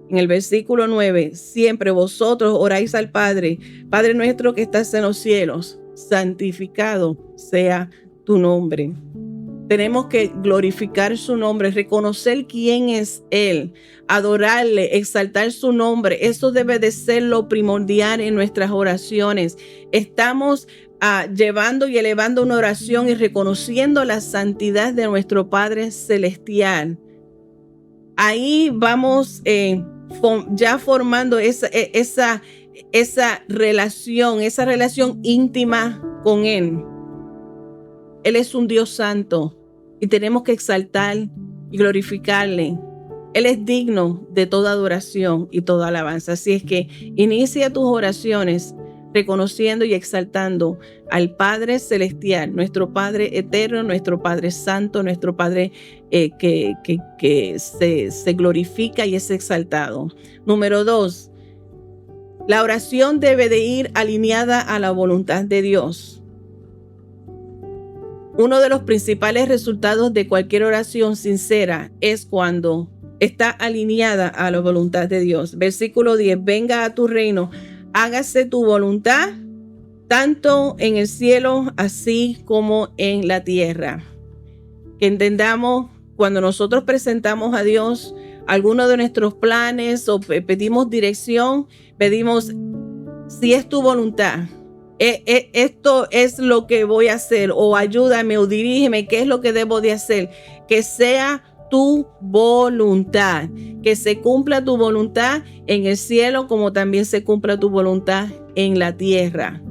En el versículo 9, siempre vosotros oráis al Padre, Padre nuestro que estás en los cielos, santificado sea tu nombre. Tenemos que glorificar su nombre, reconocer quién es Él, adorarle, exaltar su nombre. Eso debe de ser lo primordial en nuestras oraciones. Estamos llevando y elevando una oración y reconociendo la santidad de nuestro Padre Celestial. Ahí vamos ya formando esa relación íntima con Él. Él es un Dios santo y tenemos que exaltar y glorificarle. Él es digno de toda adoración y toda alabanza. Así es que inicia tus oraciones reconociendo y exaltando al Padre Celestial, nuestro Padre eterno, nuestro Padre santo, nuestro Padre que se glorifica y es exaltado. Número 2, la oración debe de ir alineada a la voluntad de Dios. Uno de los principales resultados de cualquier oración sincera es cuando está alineada a la voluntad de Dios. Versículo 10, venga a tu reino, hágase tu voluntad, tanto en el cielo así como en la tierra. Que entendamos, cuando nosotros presentamos a Dios alguno de nuestros planes o pedimos dirección, pedimos si es tu voluntad. Esto es lo que voy a hacer, o ayúdame o dirígeme, qué es lo que debo de hacer. Que sea tu voluntad, que se cumpla tu voluntad en el cielo como también se cumpla tu voluntad en la tierra.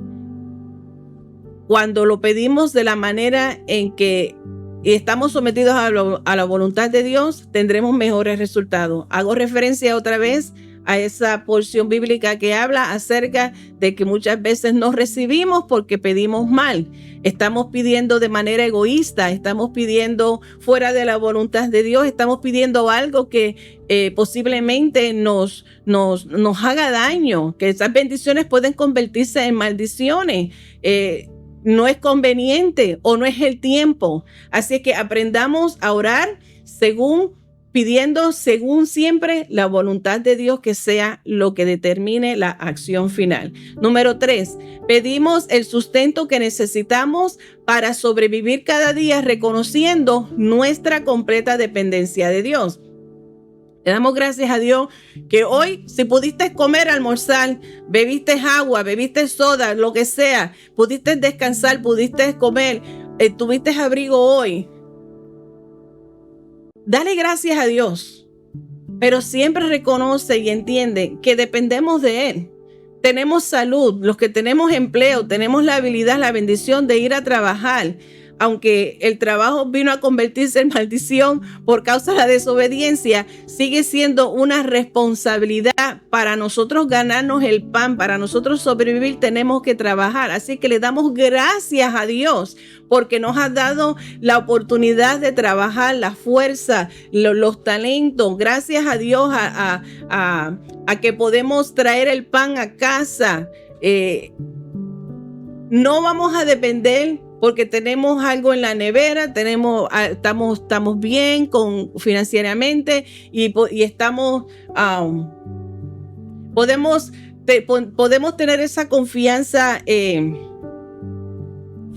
Cuando lo pedimos de la manera en que estamos sometidos a la voluntad de Dios, tendremos mejores resultados. Hago referencia otra vez a esa porción bíblica que habla acerca de que muchas veces no recibimos porque pedimos mal. Estamos pidiendo de manera egoísta, estamos pidiendo fuera de la voluntad de Dios, estamos pidiendo algo que posiblemente nos haga daño, que esas bendiciones pueden convertirse en maldiciones. No es conveniente o no es el tiempo. Así que aprendamos a orar pidiendo según siempre la voluntad de Dios, que sea lo que determine la acción final. Número 3, pedimos el sustento que necesitamos para sobrevivir cada día, reconociendo nuestra completa dependencia de Dios. Le damos gracias a Dios que hoy, si pudiste comer, almorzar, bebiste agua, bebiste soda, lo que sea, pudiste descansar, pudiste comer, tuviste abrigo hoy. Dale gracias a Dios, pero siempre reconoce y entiende que dependemos de Él. tenemos salud, los que tenemos empleo, tenemos la habilidad, la bendición de ir a trabajar. Aunque el trabajo vino a convertirse en maldición por causa de la desobediencia, sigue siendo una responsabilidad para nosotros ganarnos el pan, para nosotros sobrevivir tenemos que trabajar. Así que le damos gracias a Dios porque nos ha dado la oportunidad de trabajar, la fuerza, los talentos. Gracias a Dios a que podemos traer el pan a casa. No vamos a depender porque tenemos algo en la nevera, estamos bien financieramente y estamos, podemos tener esa confianza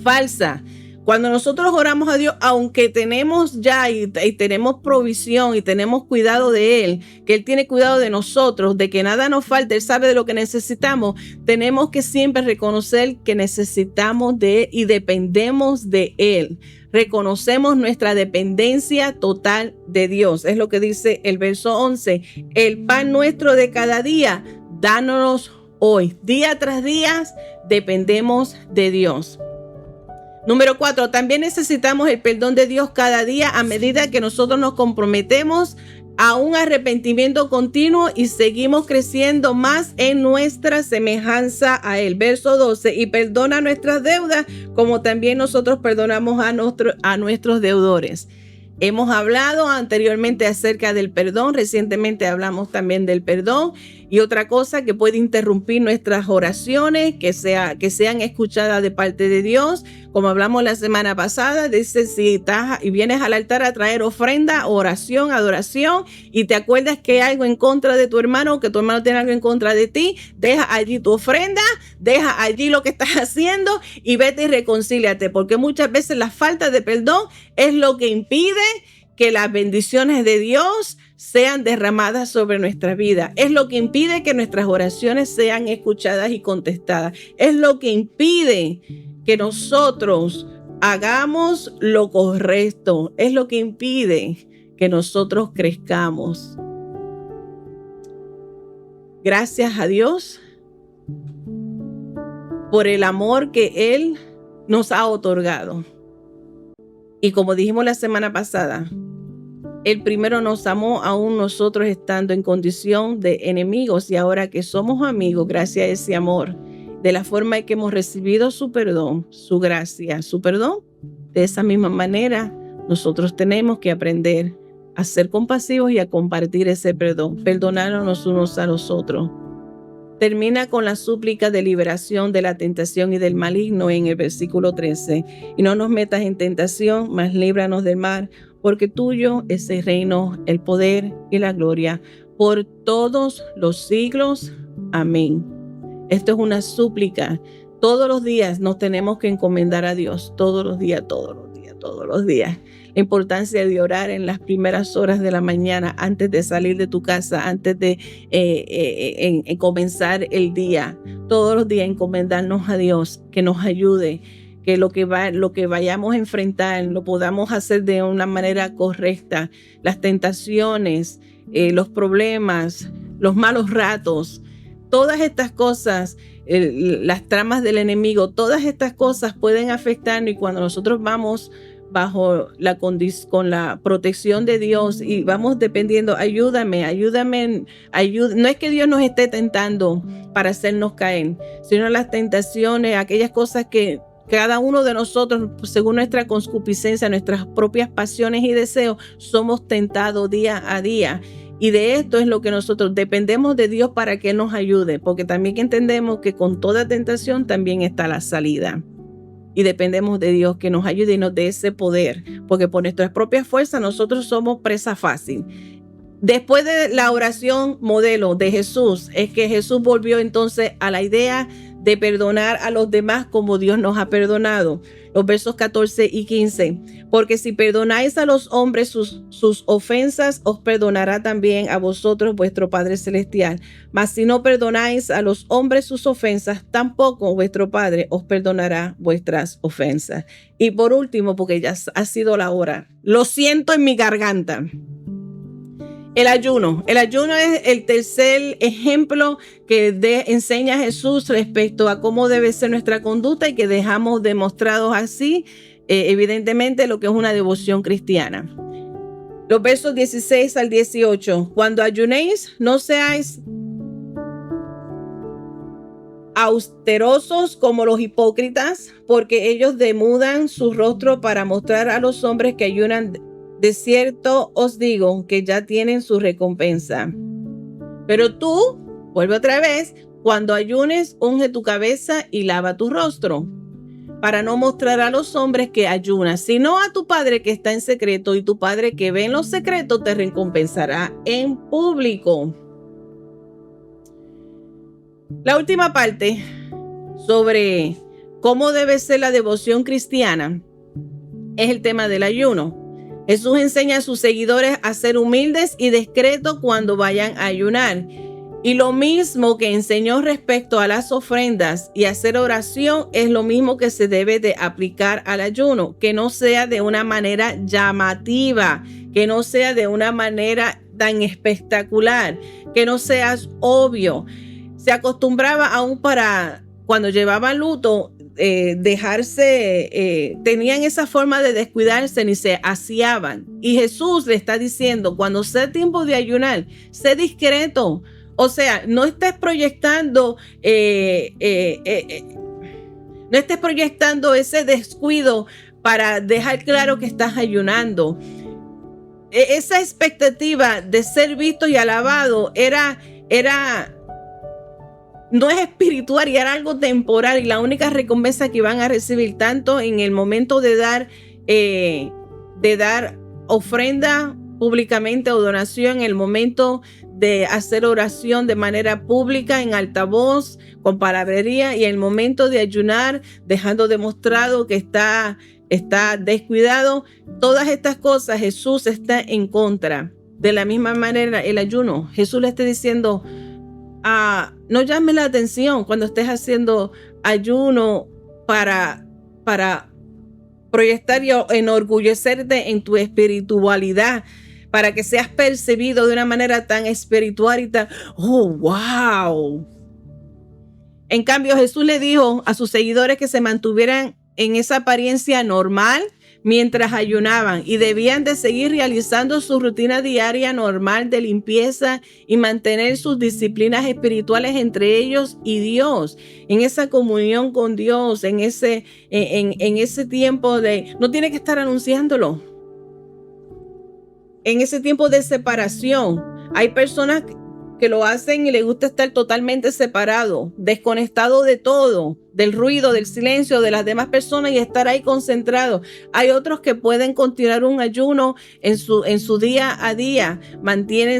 falsa. Cuando nosotros oramos a Dios, aunque tenemos ya y tenemos provisión y tenemos cuidado de Él, que Él tiene cuidado de nosotros, de que nada nos falte, Él sabe de lo que necesitamos, tenemos que siempre reconocer que necesitamos de Él y dependemos de Él. Reconocemos nuestra dependencia total de Dios. Es lo que dice el verso 11. El pan nuestro de cada día, dános hoy. Día tras día dependemos de Dios. Número 4, también necesitamos el perdón de Dios cada día a medida que nosotros nos comprometemos a un arrepentimiento continuo y seguimos creciendo más en nuestra semejanza a Él. Verso 12, y perdona nuestras deudas como también nosotros perdonamos a nuestros deudores. Hemos hablado anteriormente acerca del perdón, recientemente hablamos también del perdón y otra cosa que puede interrumpir nuestras oraciones, que sean escuchadas de parte de Dios. Como hablamos la semana pasada, dice si estás y vienes al altar a traer ofrenda, oración, adoración y te acuerdas que hay algo en contra de tu hermano o que tu hermano tiene algo en contra de ti, deja allí tu ofrenda, deja allí lo que estás haciendo y vete y reconcíliate, porque muchas veces la falta de perdón es lo que impide que las bendiciones de Dios sean derramadas sobre nuestra vida. Es lo que impide que nuestras oraciones sean escuchadas y contestadas. Es lo que impide que nosotros hagamos lo correcto. Es lo que impide que nosotros crezcamos. Gracias a Dios por el amor que Él nos ha otorgado. Y como dijimos la semana pasada, Él primero nos amó aún nosotros estando en condición de enemigos y ahora que somos amigos, gracias a ese amor, de la forma en que hemos recibido su perdón, su gracia, su perdón, de esa misma manera nosotros tenemos que aprender a ser compasivos y a compartir ese perdón, perdonarnos unos a los otros. Termina con la súplica de liberación de la tentación y del maligno en el versículo 13. Y no nos metas en tentación, mas líbranos del mal, porque tuyo es el reino, el poder y la gloria por todos los siglos. Amén. Esto es una súplica. Todos los días nos tenemos que encomendar a Dios. Todos los días. La importancia de orar en las primeras horas de la mañana, antes de salir de tu casa, antes de comenzar el día. Todos los días encomendarnos a Dios, que nos ayude, que lo que vayamos a enfrentar lo podamos hacer de una manera correcta. Las tentaciones, los problemas, los malos ratos, todas estas cosas, las tramas del enemigo, todas estas cosas pueden afectarnos y cuando nosotros vamos bajo con la protección de Dios y vamos dependiendo, ayúdame. No es que Dios nos esté tentando para hacernos caer, sino las tentaciones, aquellas cosas que cada uno de nosotros, según nuestra concupiscencia, nuestras propias pasiones y deseos, somos tentados día a día. Y de esto es lo que nosotros dependemos de Dios para que nos ayude, porque también entendemos que con toda tentación también está la salida. Y dependemos de Dios que nos ayude y nos dé ese poder, porque por nuestras propias fuerzas nosotros somos presa fácil. Después de la oración modelo de Jesús, es que Jesús volvió entonces a la idea de perdonar a los demás como Dios nos ha perdonado. Los versos 14 y 15. Porque si perdonáis a los hombres sus ofensas, os perdonará también a vosotros vuestro Padre Celestial. Mas si no perdonáis a los hombres sus ofensas, tampoco vuestro Padre os perdonará vuestras ofensas. Y por último, porque ya ha sido la hora, lo siento en mi garganta. El ayuno. El ayuno es el tercer ejemplo que enseña Jesús respecto a cómo debe ser nuestra conducta y que dejamos demostrados así, evidentemente, lo que es una devoción cristiana. Los versos 16 al 18. Cuando ayunéis, no seáis austerosos como los hipócritas, porque ellos demudan su rostro para mostrar a los hombres que ayunan. De cierto os digo que ya tienen su recompensa. Pero tú, vuelve otra vez, cuando ayunes, unge tu cabeza y lava tu rostro, para no mostrar a los hombres que ayunas, sino a tu Padre que está en secreto, y tu Padre que ve en los secretos te recompensará en público. La última parte sobre cómo debe ser la devoción cristiana es el tema del ayuno. Jesús enseña a sus seguidores a ser humildes y discretos cuando vayan a ayunar. Y lo mismo que enseñó respecto a las ofrendas y hacer oración es lo mismo que se debe de aplicar al ayuno, que no sea de una manera llamativa, que no sea de una manera tan espectacular, que no sea obvio. Se acostumbraba aún para cuando llevaban luto, tenían esa forma de descuidarse ni se aseaban. Y Jesús le está diciendo, cuando sea tiempo de ayunar, sé discreto. O sea, no estés proyectando ese descuido para dejar claro que estás ayunando. Esa expectativa de ser visto y alabado no es espiritual y era algo temporal, y la única recompensa que iban a recibir tanto en el momento de dar ofrenda públicamente o donación, en el momento de hacer oración de manera pública en altavoz con palabrería, y en el momento de ayunar dejando demostrado que está descuidado. Todas estas cosas Jesús está en contra. De la misma manera el ayuno, Jesús le está diciendo, no llames la atención cuando estés haciendo ayuno para proyectar y enorgullecerte en tu espiritualidad, para que seas percibido de una manera tan espiritual y tan, oh, wow. En cambio, Jesús le dijo a sus seguidores que se mantuvieran en esa apariencia normal mientras ayunaban, y debían de seguir realizando su rutina diaria normal de limpieza y mantener sus disciplinas espirituales entre ellos y Dios, en esa comunión con Dios, en ese tiempo no tiene que estar anunciándolo. En ese tiempo de separación, hay personas que lo hacen y les gusta estar totalmente separado, desconectado de todo, del ruido, del silencio de las demás personas, y estar ahí concentrado. Hay otros que pueden continuar un ayuno en su día a día,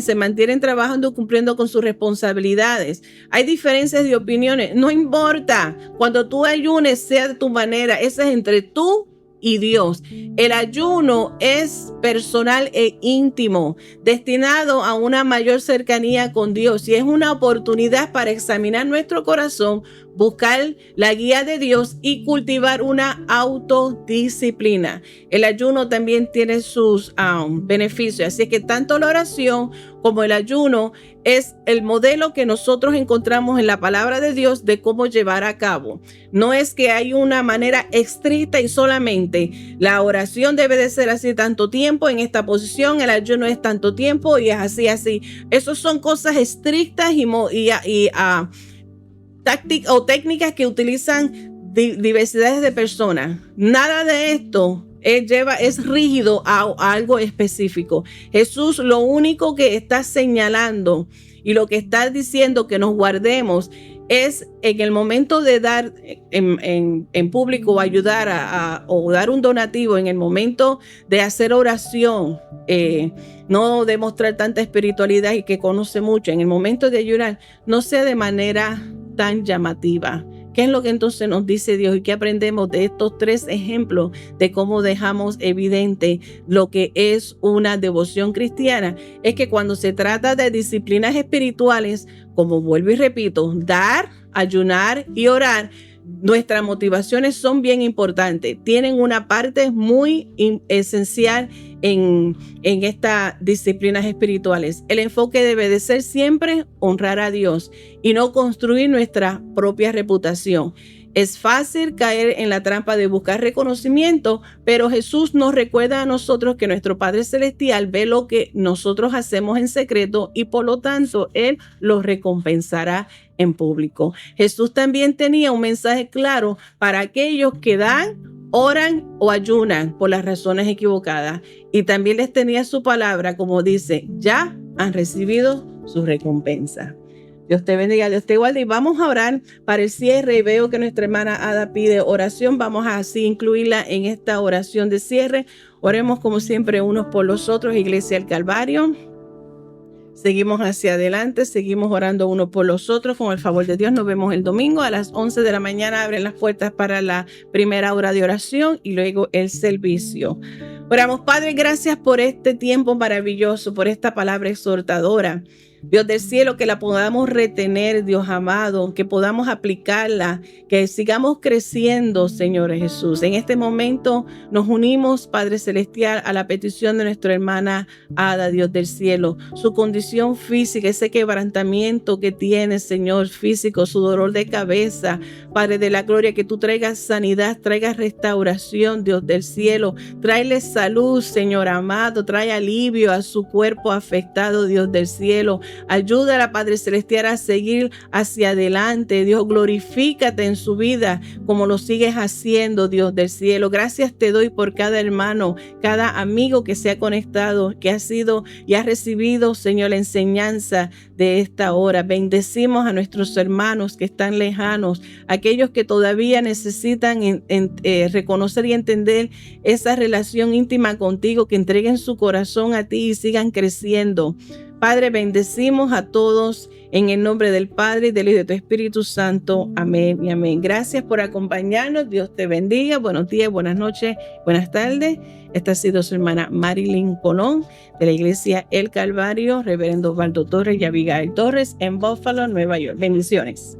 se mantienen trabajando, cumpliendo con sus responsabilidades. Hay diferencias de opiniones, no importa. Cuando tú ayunes, sea de tu manera, ese es entre tú y Dios. El ayuno es personal e íntimo, destinado a una mayor cercanía con Dios, y es una oportunidad para examinar nuestro corazón, buscar la guía de Dios y cultivar una autodisciplina. El ayuno también tiene sus beneficios, así que tanto la oración como el ayuno es el modelo que nosotros encontramos en la palabra de Dios de cómo llevar a cabo. No es que hay una manera estricta y solamente la oración debe de ser así tanto tiempo en esta posición, el ayuno es tanto tiempo y es así. Esas son cosas estrictas y tácticas o técnicas que utilizan diversidades de personas. Nada de esto es rígido a algo específico. Jesús lo único que está señalando y lo que está diciendo que nos guardemos es en el momento de dar en público o ayudar o dar un donativo, en el momento de hacer oración, no demostrar tanta espiritualidad y que conoce mucho. En el momento de ayunar, no sea de manera tan llamativa. ¿Qué es lo que entonces nos dice Dios y qué aprendemos de estos tres ejemplos de cómo dejamos evidente lo que es una devoción cristiana? Es que cuando se trata de disciplinas espirituales, como vuelvo y repito, dar, ayunar y orar, nuestras motivaciones son bien importantes, tienen una parte muy esencial en estas disciplinas espirituales. El enfoque debe de ser siempre honrar a Dios y no construir nuestra propia reputación. Es fácil caer en la trampa de buscar reconocimiento, pero Jesús nos recuerda a nosotros que nuestro Padre Celestial ve lo que nosotros hacemos en secreto y por lo tanto Él los recompensará en público. Jesús también tenía un mensaje claro para aquellos que dan, oran o ayunan por las razones equivocadas. Y también les tenía su palabra, como dice, ya han recibido su recompensa. Dios te bendiga, Dios te guarde. Y vamos a orar para el cierre. Y veo que nuestra hermana Ada pide oración. Vamos a así incluirla en esta oración de cierre. Oremos como siempre unos por los otros, Iglesia del Calvario. Seguimos hacia adelante, seguimos orando unos por los otros. Con el favor de Dios, nos vemos el domingo a las 11 de la mañana. Abren las puertas para la primera hora de oración y luego el servicio. Oramos, Padre, gracias por este tiempo maravilloso, por esta palabra exhortadora. Dios del cielo, que la podamos retener, Dios amado, que podamos aplicarla, que sigamos creciendo, Señor Jesús. En este momento nos unimos, Padre Celestial, a la petición de nuestra hermana Ada, Dios del cielo. Su condición física, ese quebrantamiento que tiene, Señor, físico, su dolor de cabeza, Padre de la gloria, que tú traigas sanidad, traigas restauración, Dios del cielo. Tráele salud, Señor amado, trae alivio a su cuerpo afectado, Dios del cielo. Ayúdala, Padre Celestial, a seguir hacia adelante. Dios, glorifícate en su vida como lo sigues haciendo, Dios del cielo. Gracias te doy por cada hermano, cada amigo que se ha conectado, que ha sido y ha recibido, Señor, la enseñanza de esta hora. Bendecimos a nuestros hermanos que están lejanos, aquellos que todavía necesitan reconocer y entender esa relación íntima contigo, que entreguen su corazón a ti y sigan creciendo. Padre, bendecimos a todos en el nombre del Padre, y del Hijo y de tu Espíritu Santo. Amén y amén. Gracias por acompañarnos. Dios te bendiga. Buenos días, buenas noches, buenas tardes. Esta ha sido su hermana Marilyn Colón de la Iglesia El Calvario, Reverendo Osvaldo Torres y Abigail Torres en Buffalo, Nueva York. Bendiciones.